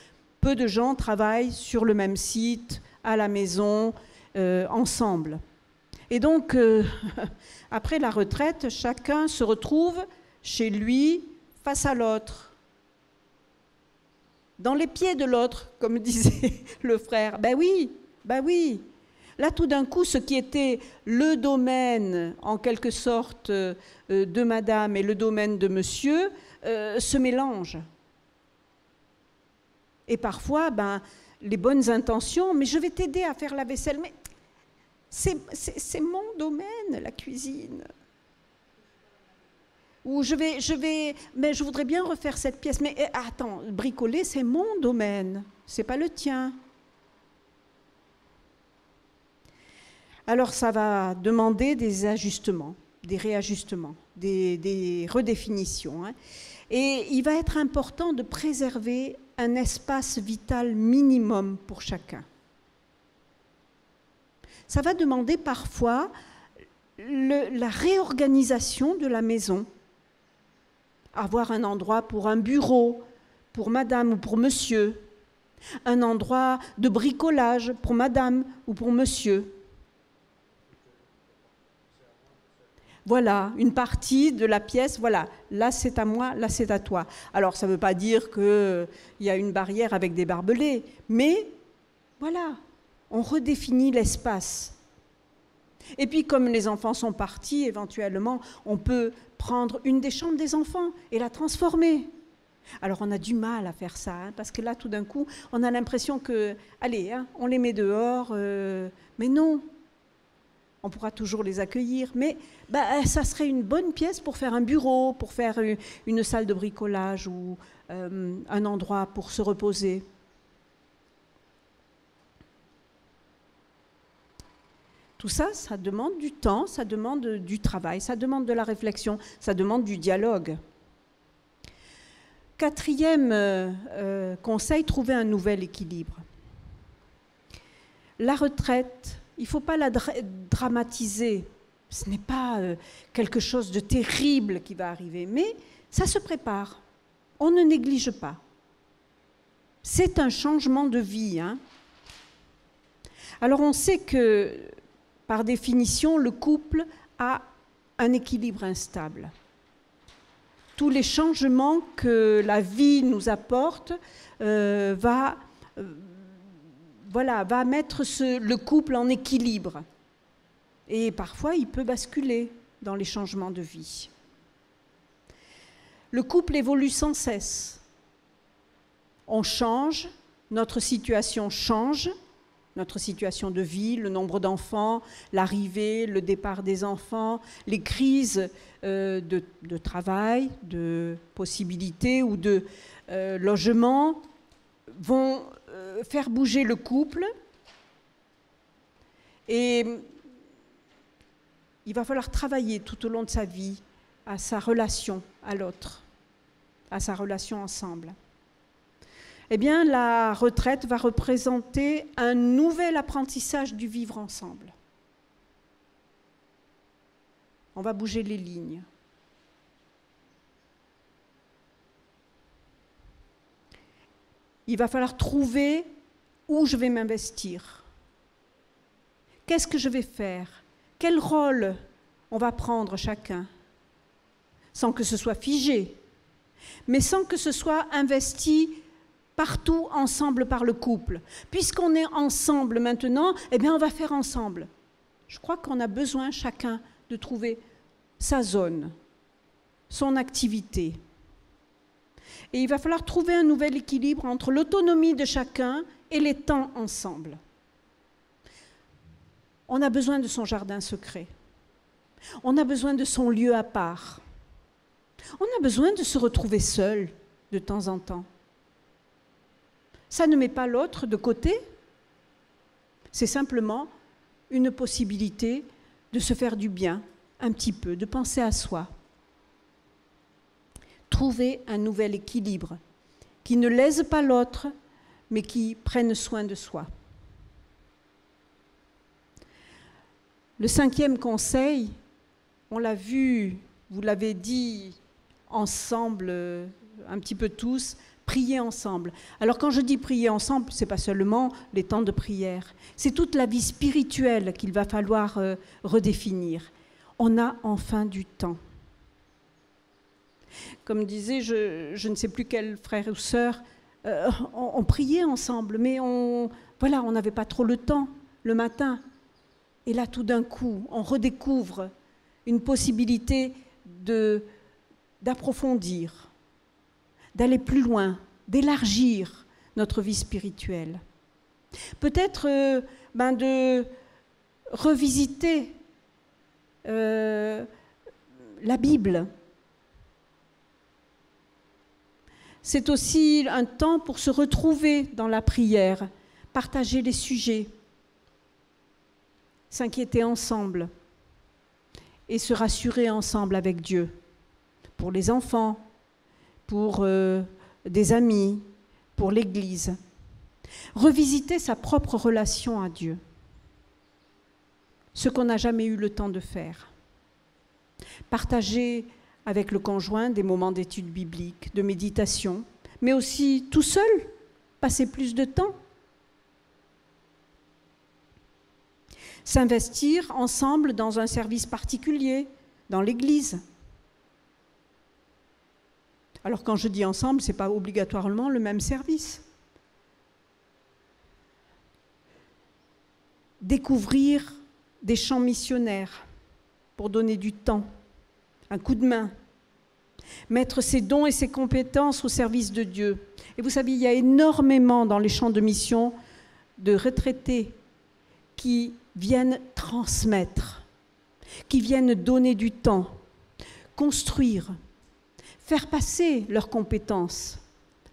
Peu de gens travaillent sur le même site, à la maison, ensemble. Et donc, après la retraite, chacun se retrouve chez lui, face à l'autre, dans les pieds de l'autre, comme disait le frère. Ben oui. Là, tout d'un coup, ce qui était le domaine, en quelque sorte, de madame et le domaine de monsieur, se mélangent. Et parfois, les bonnes intentions, mais je vais t'aider à faire la vaisselle, mais c'est mon domaine, la cuisine. Ou mais je voudrais bien refaire cette pièce, mais attends, bricoler, c'est mon domaine, c'est pas le tien. Alors ça va demander des ajustements, des réajustements, des redéfinitions. Et il va être important de préserver un espace vital minimum pour chacun. Ça va demander parfois la réorganisation de la maison. Avoir un endroit pour un bureau, pour madame ou pour monsieur. Un endroit de bricolage pour madame ou pour monsieur. voilà, une partie de la pièce, voilà, là c'est à moi, là c'est à toi. Alors ça ne veut pas dire qu'il y a une barrière avec des barbelés, mais voilà, on redéfinit l'espace. Et puis comme les enfants sont partis, éventuellement, on peut prendre une des chambres des enfants et la transformer. Alors on a du mal à faire ça, hein, parce que là tout d'un coup, on a l'impression que, allez, hein, on les met dehors, mais non. On pourra toujours les accueillir, mais ça serait une bonne pièce pour faire un bureau, pour faire une salle de bricolage ou un endroit pour se reposer. Tout ça, ça demande du temps, ça demande du travail, ça demande de la réflexion, ça demande du dialogue. Quatrième conseil, trouver un nouvel équilibre. La retraite, il ne faut pas la dramatiser. Ce n'est pas quelque chose de terrible qui va arriver, mais ça se prépare. On ne néglige pas. C'est un changement de vie, hein. Alors on sait que, par définition, le couple a un équilibre instable. Tous les changements que la vie nous apporte va mettre le couple en équilibre. Et parfois, il peut basculer dans les changements de vie. Le couple évolue sans cesse. On change, notre situation change, notre situation de vie, le nombre d'enfants, l'arrivée, le départ des enfants, les crises de travail, de possibilités ou de logement vont faire bouger le couple. Et il va falloir travailler tout au long de sa vie à sa relation à l'autre, à sa relation ensemble. Eh bien, la retraite va représenter un nouvel apprentissage du vivre ensemble. On va bouger les lignes. Il va falloir trouver où je vais m'investir. Qu'est-ce que je vais faire? Quel rôle on va prendre chacun? Sans que ce soit figé, mais sans que ce soit investi partout ensemble par le couple. Puisqu'on est ensemble maintenant, eh bien on va faire ensemble. Je crois qu'on a besoin chacun de trouver sa zone, son activité. Et il va falloir trouver un nouvel équilibre entre l'autonomie de chacun et les temps ensemble. On a besoin de son jardin secret. On a besoin de son lieu à part. On a besoin de se retrouver seul de temps en temps. Ça ne met pas l'autre de côté. C'est simplement une possibilité de se faire du bien, un petit peu, de penser à soi. Trouver un nouvel équilibre qui ne lèse pas l'autre, mais qui prenne soin de soi. Le 5e conseil, on l'a vu, vous l'avez dit ensemble, un petit peu tous, prier ensemble. Alors quand je dis prier ensemble, ce n'est pas seulement les temps de prière, c'est toute la vie spirituelle qu'il va falloir redéfinir. On a enfin du temps. Comme disait, je ne sais plus quel frère ou sœur, on priait ensemble, mais on n'avait pas trop le temps le matin. Et là, tout d'un coup, on redécouvre une possibilité d'approfondir, d'aller plus loin, d'élargir notre vie spirituelle. Peut-être de revisiter la Bible. C'est aussi un temps pour se retrouver dans la prière, partager les sujets, s'inquiéter ensemble et se rassurer ensemble avec Dieu, pour les enfants, pour des amis, pour l'Église. Revisiter sa propre relation à Dieu, ce qu'on n'a jamais eu le temps de faire. Partager avec le conjoint des moments d'études bibliques, de méditation, mais aussi tout seul, passer plus de temps. S'investir ensemble dans un service particulier, dans l'Église. Alors quand je dis ensemble, ce n'est pas obligatoirement le même service. Découvrir des champs missionnaires pour donner du temps, un coup de main, mettre ses dons et ses compétences au service de Dieu. Et vous savez, il y a énormément dans les champs de mission de retraités qui viennent transmettre, qui viennent donner du temps, construire, faire passer leurs compétences,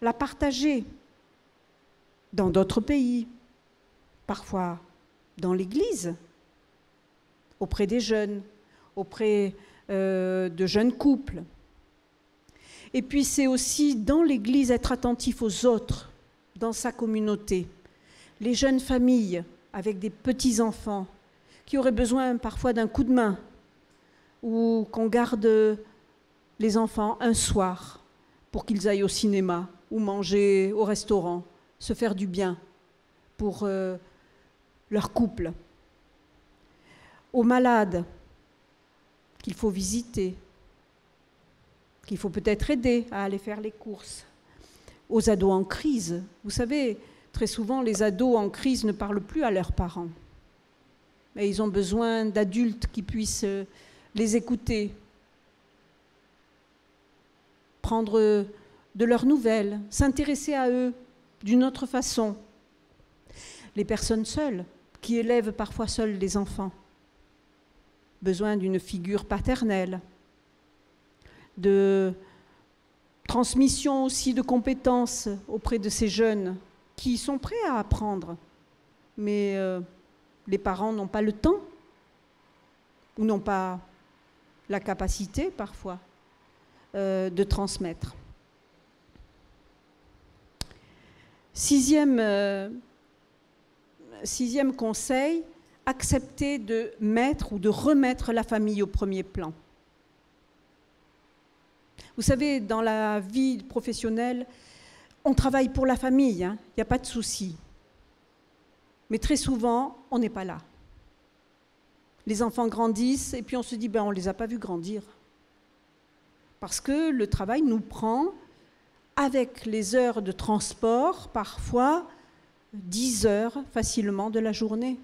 la partager dans d'autres pays, parfois dans l'Église, auprès des jeunes, auprès de jeunes couples. Et puis c'est aussi dans l'Église être attentif aux autres, dans sa communauté. Les jeunes familles avec des petits-enfants qui auraient besoin parfois d'un coup de main ou qu'on garde les enfants un soir pour qu'ils aillent au cinéma ou manger au restaurant, se faire du bien pour leur couple. Aux malades qu'il faut visiter, qu'il faut peut-être aider à aller faire les courses. Aux ados en crise. Vous savez, très souvent, les ados en crise ne parlent plus à leurs parents. Mais ils ont besoin d'adultes qui puissent les écouter, prendre de leurs nouvelles, s'intéresser à eux d'une autre façon. Les personnes seules, qui élèvent parfois seules les enfants, besoin d'une figure paternelle, de transmission aussi de compétences auprès de ces jeunes qui sont prêts à apprendre, mais les parents n'ont pas le temps ou n'ont pas la capacité parfois de transmettre. Sixième conseil, accepter de mettre ou de remettre la famille au premier plan. Vous savez, dans la vie professionnelle, on travaille pour la famille, hein, il n'y a pas de souci. Mais très souvent, on n'est pas là. Les enfants grandissent et puis on se dit, on ne les a pas vus grandir. Parce que le travail nous prend, avec les heures de transport, parfois 10 heures facilement de la journée.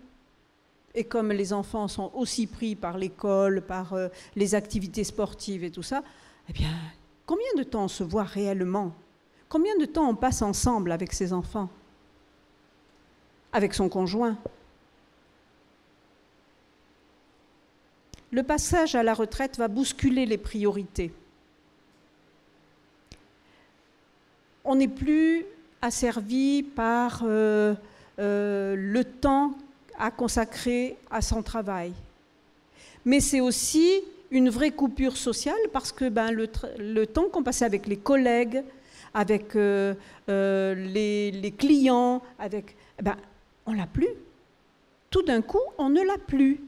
Et comme les enfants sont aussi pris par l'école, par les activités sportives et tout ça, eh bien, combien de temps on se voit réellement? Combien de temps on passe ensemble avec ses enfants? Avec son conjoint? Le passage à la retraite va bousculer les priorités. On n'est plus asservi par le temps à consacrer à son travail. Mais c'est aussi une vraie coupure sociale parce que le temps qu'on passait avec les collègues, avec les clients, on ne l'a plus. Tout d'un coup, on ne l'a plus.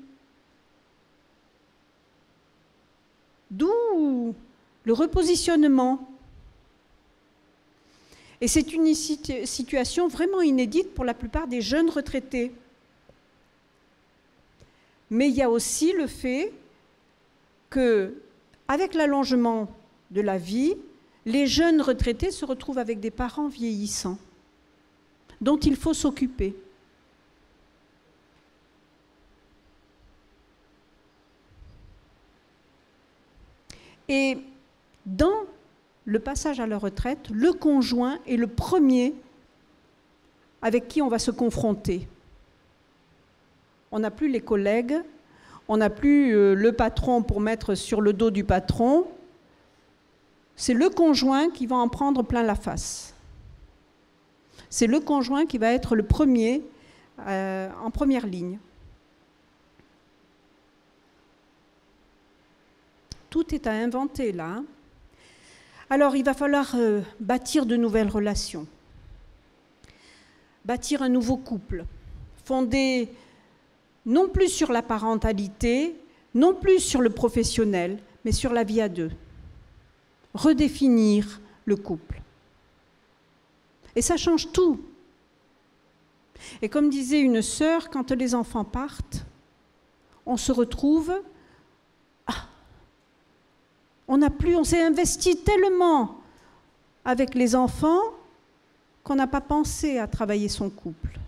D'où le repositionnement. Et c'est une situation vraiment inédite pour la plupart des jeunes retraités. Mais il y a aussi le fait qu'avec l'allongement de la vie, les jeunes retraités se retrouvent avec des parents vieillissants dont il faut s'occuper. Et dans le passage à la retraite, le conjoint est le premier avec qui on va se confronter. On n'a plus les collègues, on n'a plus le patron pour mettre sur le dos du patron. C'est le conjoint qui va en prendre plein la face. C'est le conjoint qui va être le premier en première ligne. Tout est à inventer là. Alors il va falloir bâtir de nouvelles relations, bâtir un nouveau couple, fondé non plus sur la parentalité, non plus sur le professionnel, mais sur la vie à deux. Redéfinir le couple. Et ça change tout. Et comme disait une sœur, quand les enfants partent, on se retrouve On s'est investi tellement avec les enfants qu'on n'a pas pensé à travailler son couple,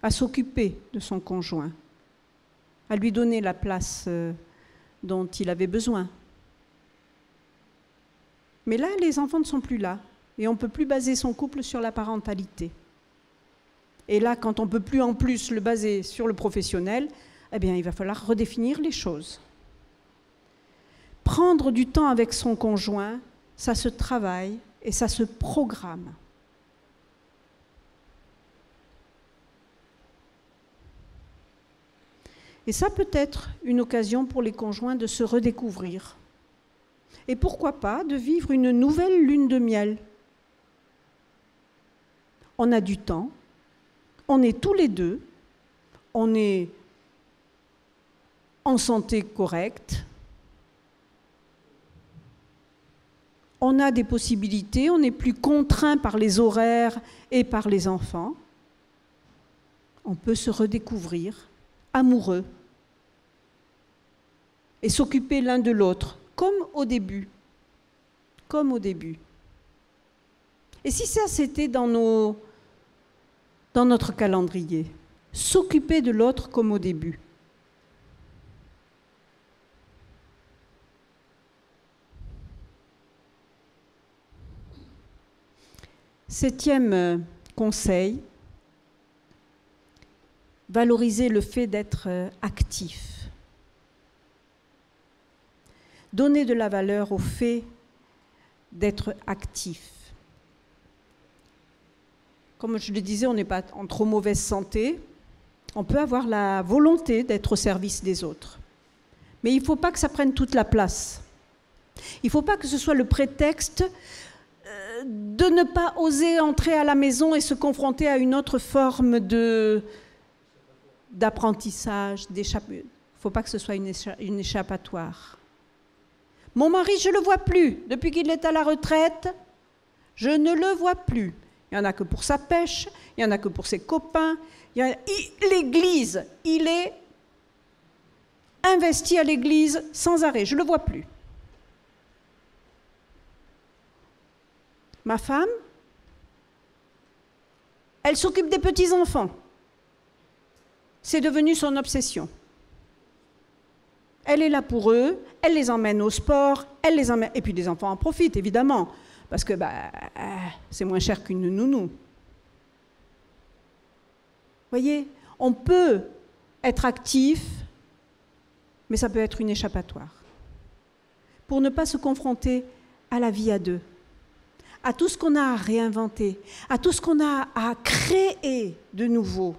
à s'occuper de son conjoint, à lui donner la place dont il avait besoin. Mais là, les enfants ne sont plus là et on ne peut plus baser son couple sur la parentalité. Et là, quand on ne peut plus en plus le baser sur le professionnel, eh bien, il va falloir redéfinir les choses. Prendre du temps avec son conjoint, ça se travaille et ça se programme. Et ça peut être une occasion pour les conjoints de se redécouvrir. Et pourquoi pas de vivre une nouvelle lune de miel. On a du temps, on est tous les deux, on est en santé correcte, on a des possibilités, on n'est plus contraint par les horaires et par les enfants. On peut se redécouvrir amoureux et s'occuper l'un de l'autre, comme au début. Comme au début. Et si ça, c'était dans notre calendrier, s'occuper de l'autre comme au début. Septième conseil, valoriser le fait d'être actif. Donner de la valeur au fait d'être actif. Comme je le disais, on n'est pas en trop mauvaise santé. On peut avoir la volonté d'être au service des autres. Mais il ne faut pas que ça prenne toute la place. Il ne faut pas que ce soit le prétexte de ne pas oser entrer à la maison et se confronter à une autre forme d'apprentissage, d'échappée. Il ne faut pas que ce soit une échappatoire. Mon mari, je ne le vois plus. Depuis qu'il est à la retraite, je ne le vois plus. Il n'y en a que pour sa pêche, il n'y en a que pour ses copains. L'église, il est investi à l'église sans arrêt. Je ne le vois plus. Ma femme, elle s'occupe des petits-enfants. C'est devenu son obsession. Elle est là pour eux, elle les emmène au sport, elle les emmène... Et puis les enfants en profitent, évidemment, parce que c'est moins cher qu'une nounou. Vous voyez, on peut être actif, mais ça peut être une échappatoire. Pour ne pas se confronter à la vie à deux, à tout ce qu'on a à réinventer, à tout ce qu'on a à créer de nouveau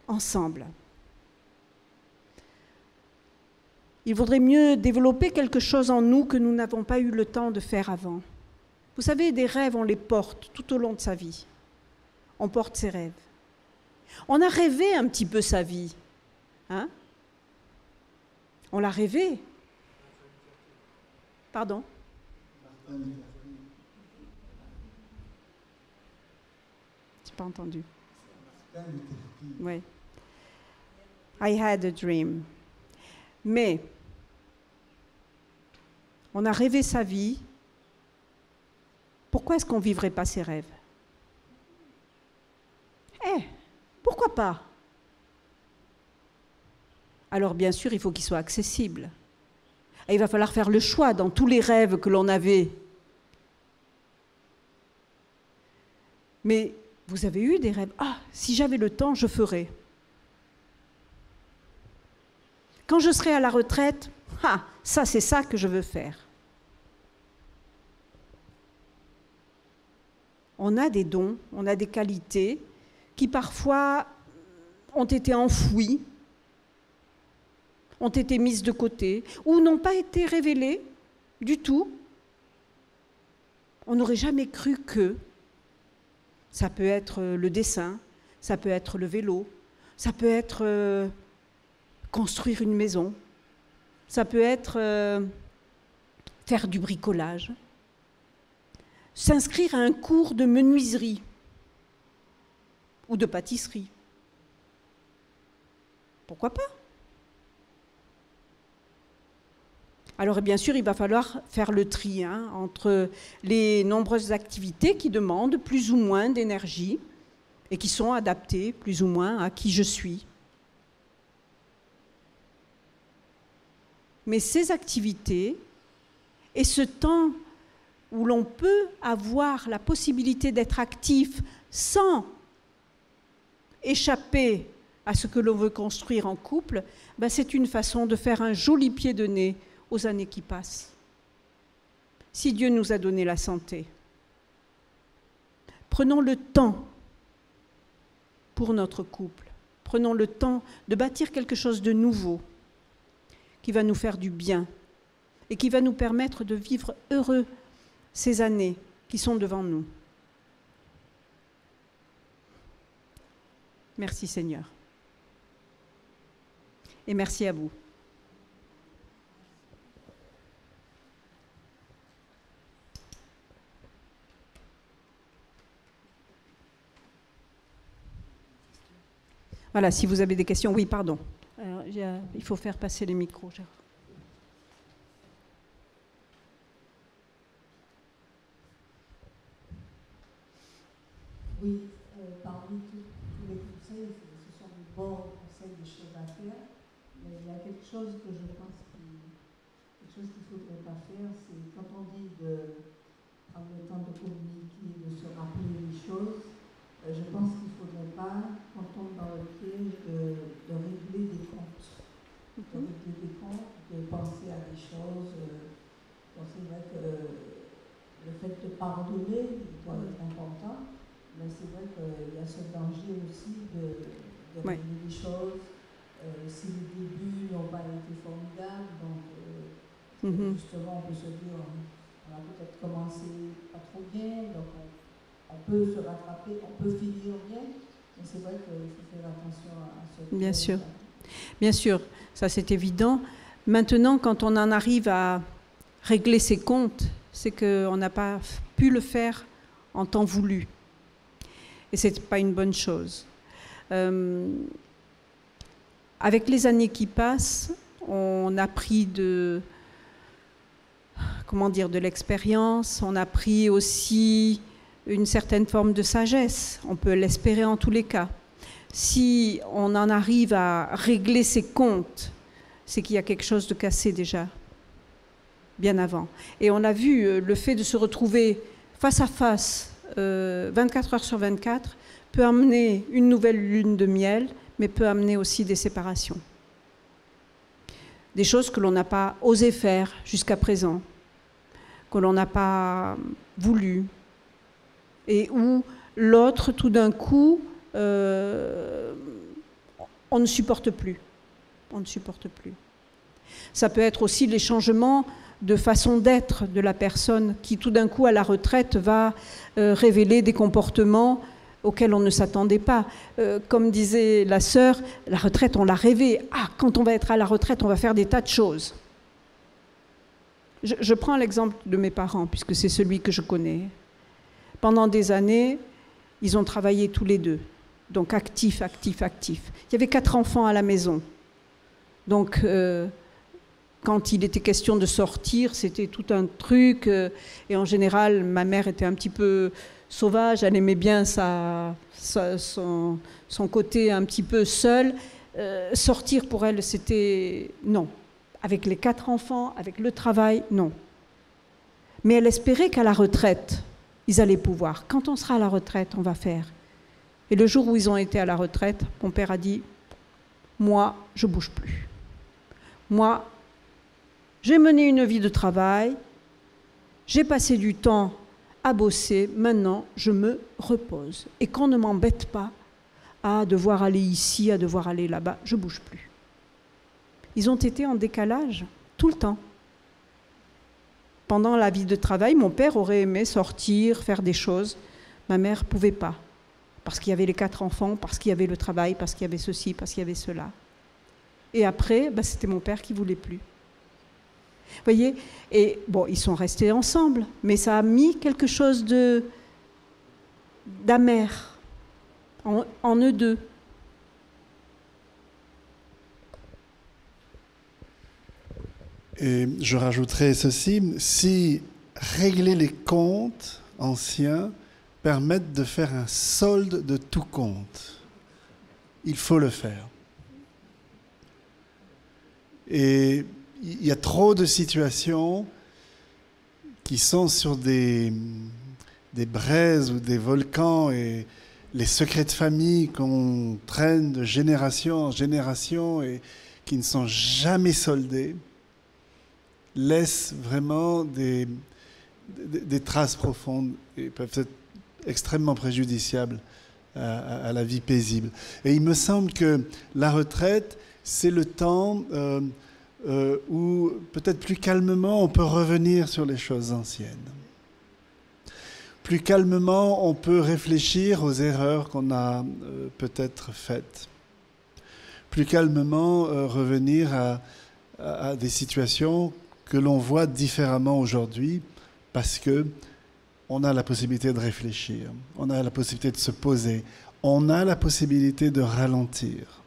ensemble. Il vaudrait mieux développer quelque chose en nous que nous n'avons pas eu le temps de faire avant. Vous savez, des rêves, on les porte tout au long de sa vie. On porte ses rêves. On a rêvé un petit peu sa vie. Hein? On l'a rêvé. Pardon? J'ai pas entendu. Oui. I had a dream. Mais on a rêvé sa vie. Pourquoi est-ce qu'on ne vivrait pas ses rêves? Pourquoi pas? Alors bien sûr, il faut qu'ils soient accessibles. Et il va falloir faire le choix dans tous les rêves que l'on avait. Mais vous avez eu des rêves? Ah, si j'avais le temps, je ferais. Quand je serai à la retraite, ça c'est ça que je veux faire. On a des dons, on a des qualités qui parfois ont été enfouies, ont été mises de côté ou n'ont pas été révélées du tout. On n'aurait jamais cru que ça peut être le dessin, ça peut être le vélo, ça peut être construire une maison, ça peut être faire du bricolage, s'inscrire à un cours de menuiserie ou de pâtisserie. Pourquoi pas? Alors bien sûr, il va falloir faire le tri entre les nombreuses activités qui demandent plus ou moins d'énergie et qui sont adaptées plus ou moins à qui je suis. Mais ces activités et ce temps où l'on peut avoir la possibilité d'être actif sans échapper à ce que l'on veut construire en couple, ben c'est une façon de faire un joli pied de nez aux années qui passent. Si Dieu nous a donné la santé, prenons le temps pour notre couple. Prenons le temps de bâtir quelque chose de nouveau qui va nous faire du bien et qui va nous permettre de vivre heureux ces années qui sont devant nous. Merci Seigneur. Et merci à vous. Voilà, si vous avez des questions. Oui, pardon. Alors, il faut faire passer les micros. Oui, parmi tous les conseils, ce sont des bons conseils, des choses à faire, mais il y a quelque chose que je pense qu'il ne faudrait pas faire, c'est quand on dit de prendre le temps de communiquer, de se rappeler les choses, je pense qu'il ne faudrait pas qu'on tombe dans le piège de régler des comptes. De régler des comptes, de penser à des choses. Donc c'est vrai que le fait de pardonner doit être important. Mais c'est vrai qu'il y a ce danger aussi de régler des choses. Si les débuts n'ont pas été formidables, donc justement on peut se dire on a peut-être commencé pas trop bien, donc on peut se rattraper, on peut finir bien, mais c'est vrai qu'il faut faire attention à ce. Bien sûr, bien sûr, ça c'est évident. Maintenant, quand on en arrive à régler ses comptes, c'est qu'on n'a pas pu le faire en temps voulu. Et ce n'est pas une bonne chose. Avec les années qui passent, on a pris de l'expérience, on a pris aussi une certaine forme de sagesse, on peut l'espérer en tous les cas. Si on en arrive à régler ses comptes, c'est qu'il y a quelque chose de cassé déjà, bien avant. Et on a vu le fait de se retrouver face à face 24 heures sur 24 peut amener une nouvelle lune de miel, mais peut amener aussi des séparations. Des choses que l'on n'a pas osé faire jusqu'à présent, que l'on n'a pas voulu, et où l'autre, tout d'un coup, on ne supporte plus. On ne supporte plus. Ça peut être aussi les changements de façon d'être de la personne qui, tout d'un coup, à la retraite, va révéler des comportements auxquels on ne s'attendait pas. Comme disait la sœur, la retraite, on l'a rêvé. Ah, quand on va être à la retraite, on va faire des tas de choses. Je prends l'exemple de mes parents, puisque c'est celui que je connais. Pendant des années, ils ont travaillé tous les deux. Donc actifs. Il y avait 4 enfants à la maison. Donc, quand il était question de sortir, c'était tout un truc. Et en général, ma mère était un petit peu sauvage. Elle aimait bien son côté un petit peu seul. Sortir pour elle, c'était non. Avec les 4 enfants, avec le travail, non. Mais elle espérait qu'à la retraite, ils allaient pouvoir. Quand on sera à la retraite, on va faire. Et le jour où ils ont été à la retraite, mon père a dit « Moi, je ne bouge plus. Moi, j'ai mené une vie de travail, j'ai passé du temps à bosser, maintenant, je me repose. Et qu'on ne m'embête pas à devoir aller ici, à devoir aller là-bas, je ne bouge plus. » Ils ont été en décalage tout le temps. Pendant la vie de travail, mon père aurait aimé sortir, faire des choses. Ma mère ne pouvait pas, parce qu'il y avait les 4 enfants, parce qu'il y avait le travail, parce qu'il y avait ceci, parce qu'il y avait cela. Et après, c'était mon père qui ne voulait plus. Vous voyez? Et bon, ils sont restés ensemble, mais ça a mis quelque chose d'amer en eux deux. Et je rajouterai ceci, si régler les comptes anciens permettent de faire un solde de tout compte, il faut le faire. Et il y a trop de situations qui sont sur des braises ou des volcans, et les secrets de famille qu'on traîne de génération en génération et qui ne sont jamais soldés, laissent vraiment des traces profondes et peuvent être extrêmement préjudiciables à la vie paisible. Et il me semble que la retraite, c'est le temps où peut-être plus calmement on peut revenir sur les choses anciennes. Plus calmement on peut réfléchir aux erreurs qu'on a peut-être faites. Plus calmement revenir à des situations que l'on voit différemment aujourd'hui, parce que on a la possibilité de réfléchir, on a la possibilité de se poser, on a la possibilité de ralentir.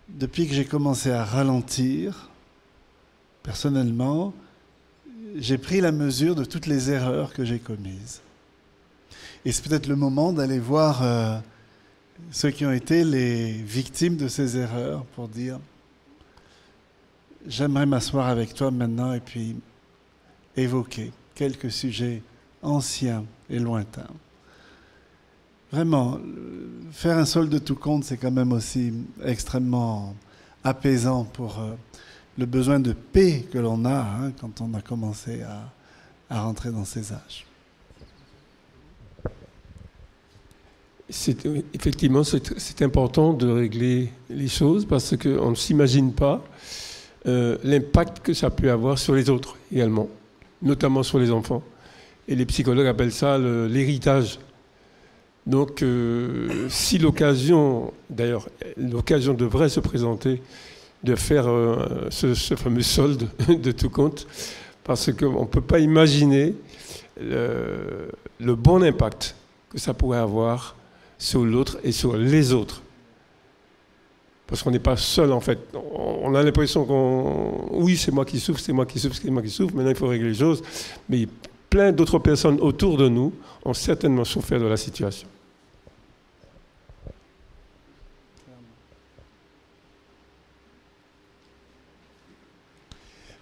Depuis que j'ai commencé à ralentir, personnellement, j'ai pris la mesure de toutes les erreurs que j'ai commises. Et c'est peut-être le moment d'aller voir ceux qui ont été les victimes de ces erreurs pour dire « J'aimerais m'asseoir avec toi maintenant et puis évoquer quelques sujets anciens et lointains. » Vraiment, faire un solde de tout compte, c'est quand même aussi extrêmement apaisant pour le besoin de paix que l'on a quand on a commencé à rentrer dans ces âges. Effectivement, c'est important de régler les choses parce qu'on ne s'imagine pas l'impact que ça peut avoir sur les autres également, notamment sur les enfants. Et les psychologues appellent ça l'héritage. Donc, si l'occasion devrait se présenter de faire ce fameux solde de tout compte, parce qu'on ne peut pas imaginer le bon impact que ça pourrait avoir sur l'autre et sur les autres. Parce qu'on n'est pas seul, en fait. On a l'impression oui, c'est moi qui souffre, c'est moi qui souffre, c'est moi qui souffre, maintenant il faut régler les choses. Mais plein d'autres personnes autour de nous ont certainement souffert de la situation.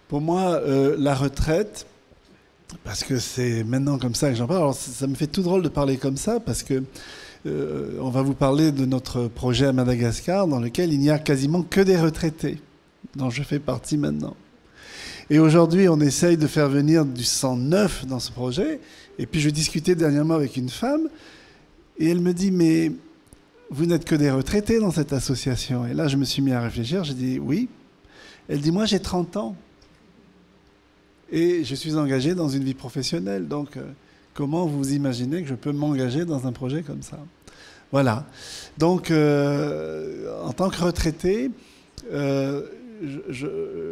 Pour moi, la retraite, parce que c'est maintenant comme ça que j'en parle, alors ça me fait tout drôle de parler comme ça, parce que on va vous parler de notre projet à Madagascar, dans lequel il n'y a quasiment que des retraités, dont je fais partie maintenant. Et aujourd'hui, on essaye de faire venir du sang neuf dans ce projet. Et puis je discutais dernièrement avec une femme, et elle me dit « Mais vous n'êtes que des retraités dans cette association ?» Et là, je me suis mis à réfléchir, j'ai dit « Oui ». Elle dit « Moi, j'ai 30 ans. Et je suis engagé dans une vie professionnelle. Donc, comment vous imaginez que je peux m'engager dans un projet comme ça ?» Voilà. Donc, en tant que retraité,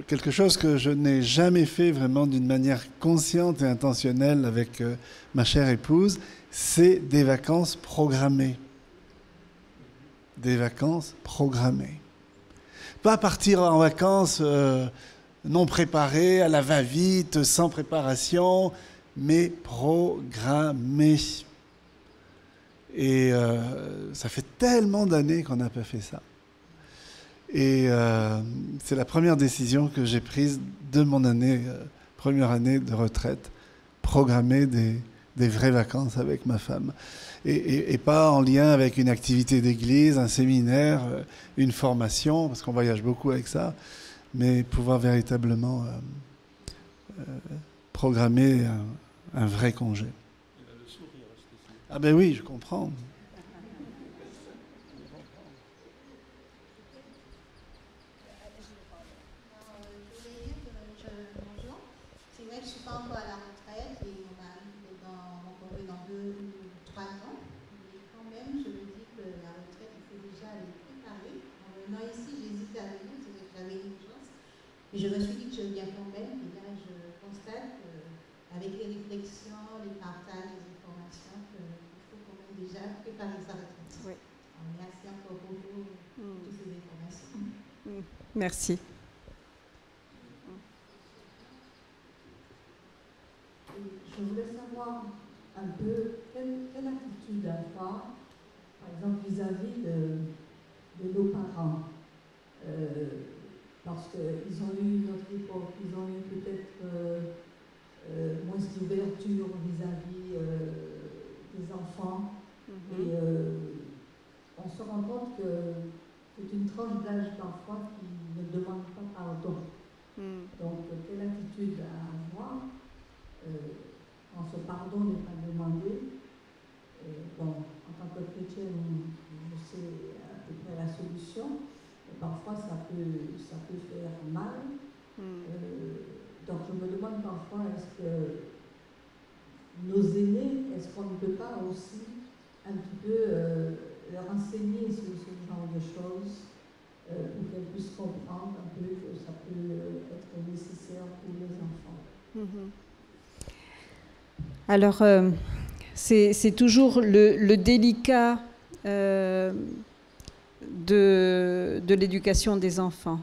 quelque chose que je n'ai jamais fait vraiment d'une manière consciente et intentionnelle avec ma chère épouse, c'est des vacances programmées. Des vacances programmées. Pas partir en vacances non préparées, à la va-vite, sans préparation, mais programmées. Et ça fait tellement d'années qu'on n'a pas fait ça. Et c'est la première décision que j'ai prise de mon première année de retraite, programmer des vraies vacances avec ma femme. Et pas en lien avec une activité d'église, un séminaire, une formation, parce qu'on voyage beaucoup avec ça, mais pouvoir véritablement programmer un vrai congé. Ah ben oui, je comprends. Et je me suis dit que je viens quand même, et là je constate qu'avec les réflexions, les partages, les informations, qu'il faut quand même déjà préparer sa retraite. Oui. Merci encore beaucoup pour toutes ces informations. Merci. un peu quelle attitude avoir, par exemple vis-à-vis de nos parents. Parce qu'ils ont eu notre époque, ils ont eu peut-être moins d'ouverture vis-à-vis des enfants. Et on se rend compte que c'est une tranche d'âge parfois qui ne demande pas pardon. Donc, quelle attitude à avoir quand ce pardon n'est pas demandé? Bon, en tant que chrétienne, je sais à peu près la solution. Mais parfois, ça peut faire mal. Donc, je me demande parfois, est-ce que nos aînés, est-ce qu'on ne peut pas aussi un petit peu leur enseigner sur ce genre de choses pour qu'elles puissent comprendre un peu que ça peut être nécessaire pour les enfants. Alors, c'est toujours le délicat de l'éducation des enfants,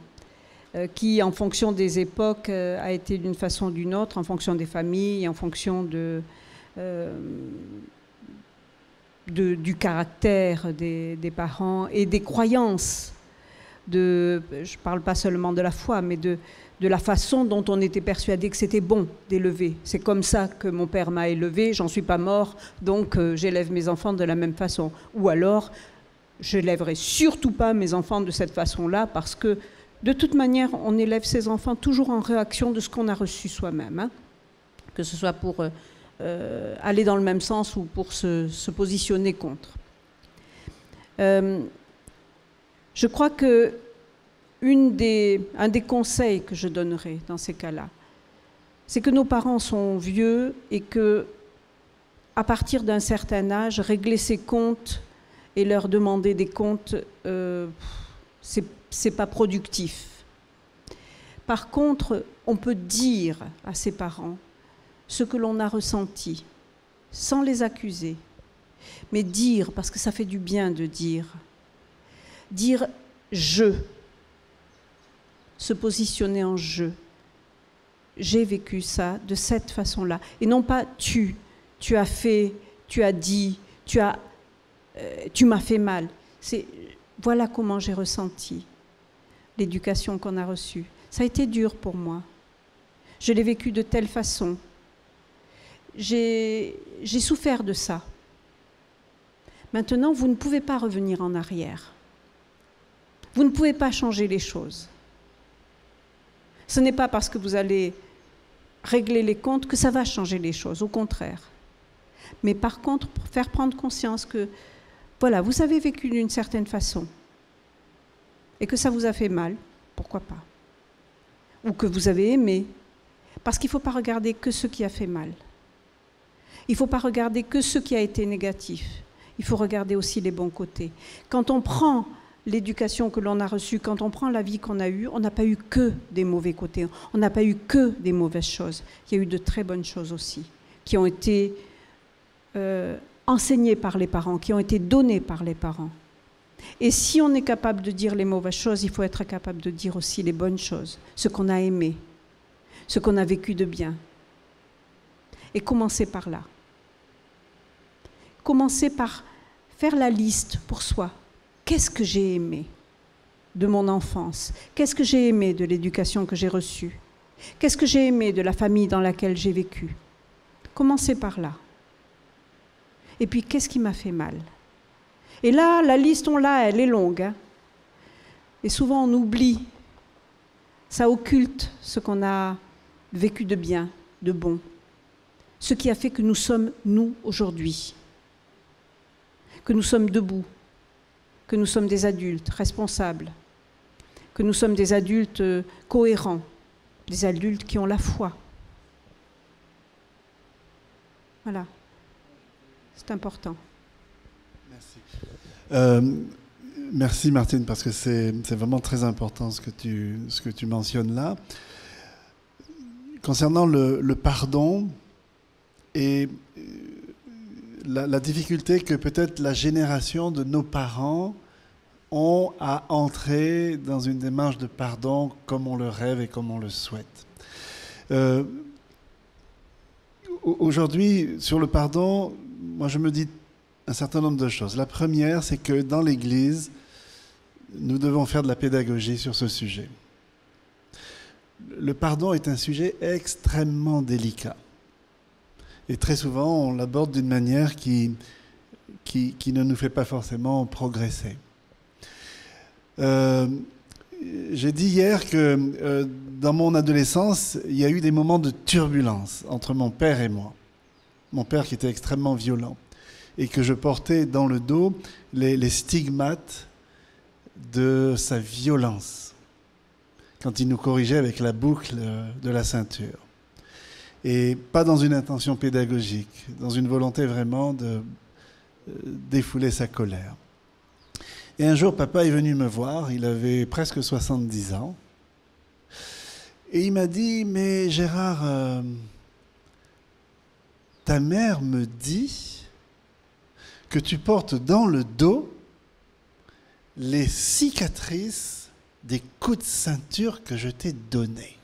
qui, en fonction des époques, a été d'une façon ou d'une autre, en fonction des familles, en fonction du caractère des parents et des croyances. Je ne parle pas seulement de la foi, mais de la façon dont on était persuadé que c'était bon d'élever. C'est comme ça que mon père m'a élevé, j'en suis pas mort, donc j'élève mes enfants de la même façon. Ou alors, je n'élèverai surtout pas mes enfants de cette façon-là, parce que de toute manière, on élève ses enfants toujours en réaction de ce qu'on a reçu soi-même, hein, que ce soit pour aller dans le même sens ou pour se positionner contre. Je crois que un des conseils que je donnerais dans ces cas-là, c'est que nos parents sont vieux et que, à partir d'un certain âge, régler ses comptes et leur demander des comptes, c'est pas productif. Par contre, on peut dire à ses parents ce que l'on a ressenti, sans les accuser, mais dire, parce que ça fait du bien de dire je, se positionner en je. J'ai vécu ça de cette façon-là. Et non pas tu as fait, tu as dit, tu m'as fait mal. Voilà comment j'ai ressenti l'éducation qu'on a reçue. Ça a été dur pour moi. Je l'ai vécu de telle façon. J'ai souffert de ça. Maintenant, vous ne pouvez pas revenir en arrière. Vous ne pouvez pas changer les choses. Ce n'est pas parce que vous allez régler les comptes que ça va changer les choses, au contraire. Mais par contre, pour faire prendre conscience que, voilà, vous avez vécu d'une certaine façon et que ça vous a fait mal, pourquoi pas? Ou que vous avez aimé, parce qu'il ne faut pas regarder que ce qui a fait mal. Il ne faut pas regarder que ce qui a été négatif. Il faut regarder aussi les bons côtés. Quand on prend l'éducation que l'on a reçue, quand on prend la vie qu'on a eue, on n'a pas eu que des mauvais côtés, on n'a pas eu que des mauvaises choses. Il y a eu de très bonnes choses aussi, qui ont été enseignées par les parents, qui ont été données par les parents. Et si on est capable de dire les mauvaises choses, il faut être capable de dire aussi les bonnes choses, ce qu'on a aimé, ce qu'on a vécu de bien. Et commencer par là. Commencer par faire la liste pour soi. Qu'est-ce que j'ai aimé de mon enfance? Qu'est-ce que j'ai aimé de l'éducation que j'ai reçue? Qu'est-ce que j'ai aimé de la famille dans laquelle j'ai vécu? Commencez par là. Et puis, qu'est-ce qui m'a fait mal? Et là, la liste, on l'a, elle est longue. Hein. Et souvent, on oublie. Ça occulte ce qu'on a vécu de bien, de bon. Ce qui a fait que nous sommes, nous, aujourd'hui. Que nous sommes debout. Que nous sommes des adultes responsables, que nous sommes des adultes cohérents, des adultes qui ont la foi. Voilà, c'est important. Merci. Merci Martine, parce que c'est vraiment très important ce que tu mentionnes là. Concernant le pardon et la difficulté que peut-être la génération de nos parents ont à entrer dans une démarche de pardon comme on le rêve et comme on le souhaite. Aujourd'hui, sur le pardon, moi je me dis un certain nombre de choses. La première, c'est que dans l'Église, nous devons faire de la pédagogie sur ce sujet. Le pardon est un sujet extrêmement délicat. Et très souvent, on l'aborde d'une manière qui ne nous fait pas forcément progresser. J'ai dit hier que dans mon adolescence, il y a eu des moments de turbulence entre mon père et moi. Mon père qui était extrêmement violent et que je portais dans le dos les stigmates de sa violence quand il nous corrigeait avec la boucle de la ceinture. Et pas dans une intention pédagogique, dans une volonté vraiment de défouler sa colère. Et un jour, papa est venu me voir, il avait presque 70 ans, et il m'a dit « Mais Gérard, ta mère me dit que tu portes dans le dos les cicatrices des coups de ceinture que je t'ai donnés.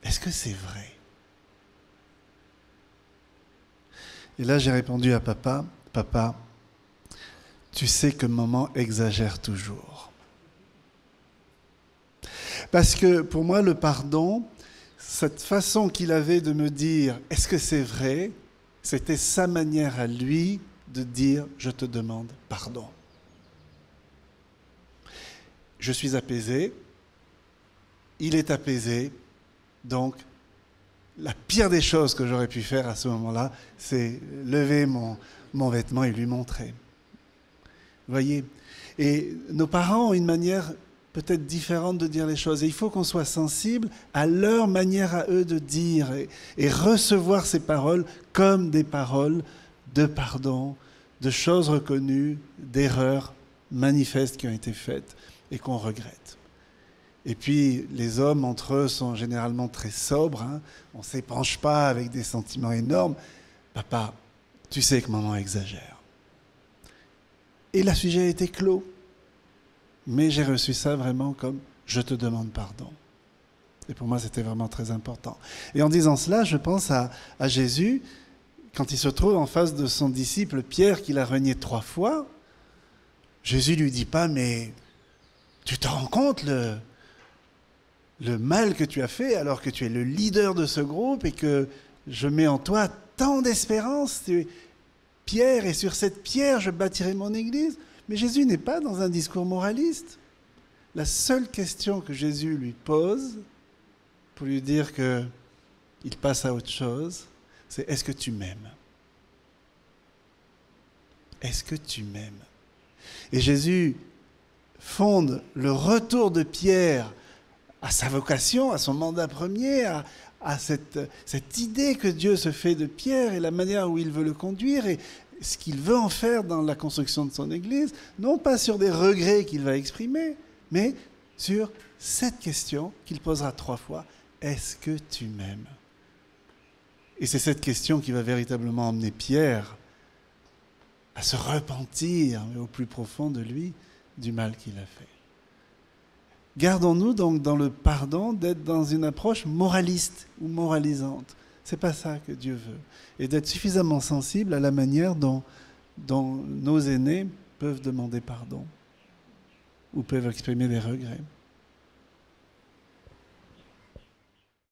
Est-ce que c'est vrai ?» Et là, j'ai répondu à papa, « Papa, tu sais que maman exagère toujours. » Parce que pour moi, le pardon, cette façon qu'il avait de me dire « Est-ce que c'est vrai ?» c'était sa manière à lui de dire « Je te demande pardon. » Je suis apaisé, il est apaisé, donc la pire des choses que j'aurais pu faire à ce moment-là, c'est lever mon vêtement et lui montrer. Vous voyez ? Et nos parents ont une manière peut-être différente de dire les choses. Et il faut qu'on soit sensible à leur manière à eux de dire et recevoir ces paroles comme des paroles de pardon, de choses reconnues, d'erreurs manifestes qui ont été faites et qu'on regrette. Et puis, les hommes, entre eux, sont généralement très sobres. Hein. On ne s'épanche pas avec des sentiments énormes. « Papa, tu sais que maman exagère. » Et le sujet a été clos. Mais j'ai reçu ça vraiment comme « je te demande pardon ». Et pour moi, c'était vraiment très important. Et en disant cela, je pense à Jésus, quand il se trouve en face de son disciple Pierre, qu'il a renié 3 fois. Jésus ne lui dit pas « mais tu te rends compte le mal que tu as fait alors que tu es le leader de ce groupe et que je mets en toi tant d'espérance. Pierre, et sur cette pierre, je bâtirai mon église. » Mais Jésus n'est pas dans un discours moraliste. La seule question que Jésus lui pose, pour lui dire qu'il passe à autre chose, c'est « Est-ce que tu m'aimes ? Est-ce que tu m'aimes ?» Et Jésus fonde le retour de Pierre à sa vocation, à son mandat premier, à cette idée que Dieu se fait de Pierre et la manière où il veut le conduire et ce qu'il veut en faire dans la construction de son Église, non pas sur des regrets qu'il va exprimer, mais sur cette question qu'il posera 3 fois, « Est-ce que tu m'aimes ?» Et c'est cette question qui va véritablement emmener Pierre à se repentir, mais au plus profond de lui, du mal qu'il a fait. Gardons-nous donc dans le pardon d'être dans une approche moraliste ou moralisante. C'est pas ça que Dieu veut. Et d'être suffisamment sensible à la manière dont nos aînés peuvent demander pardon ou peuvent exprimer des regrets.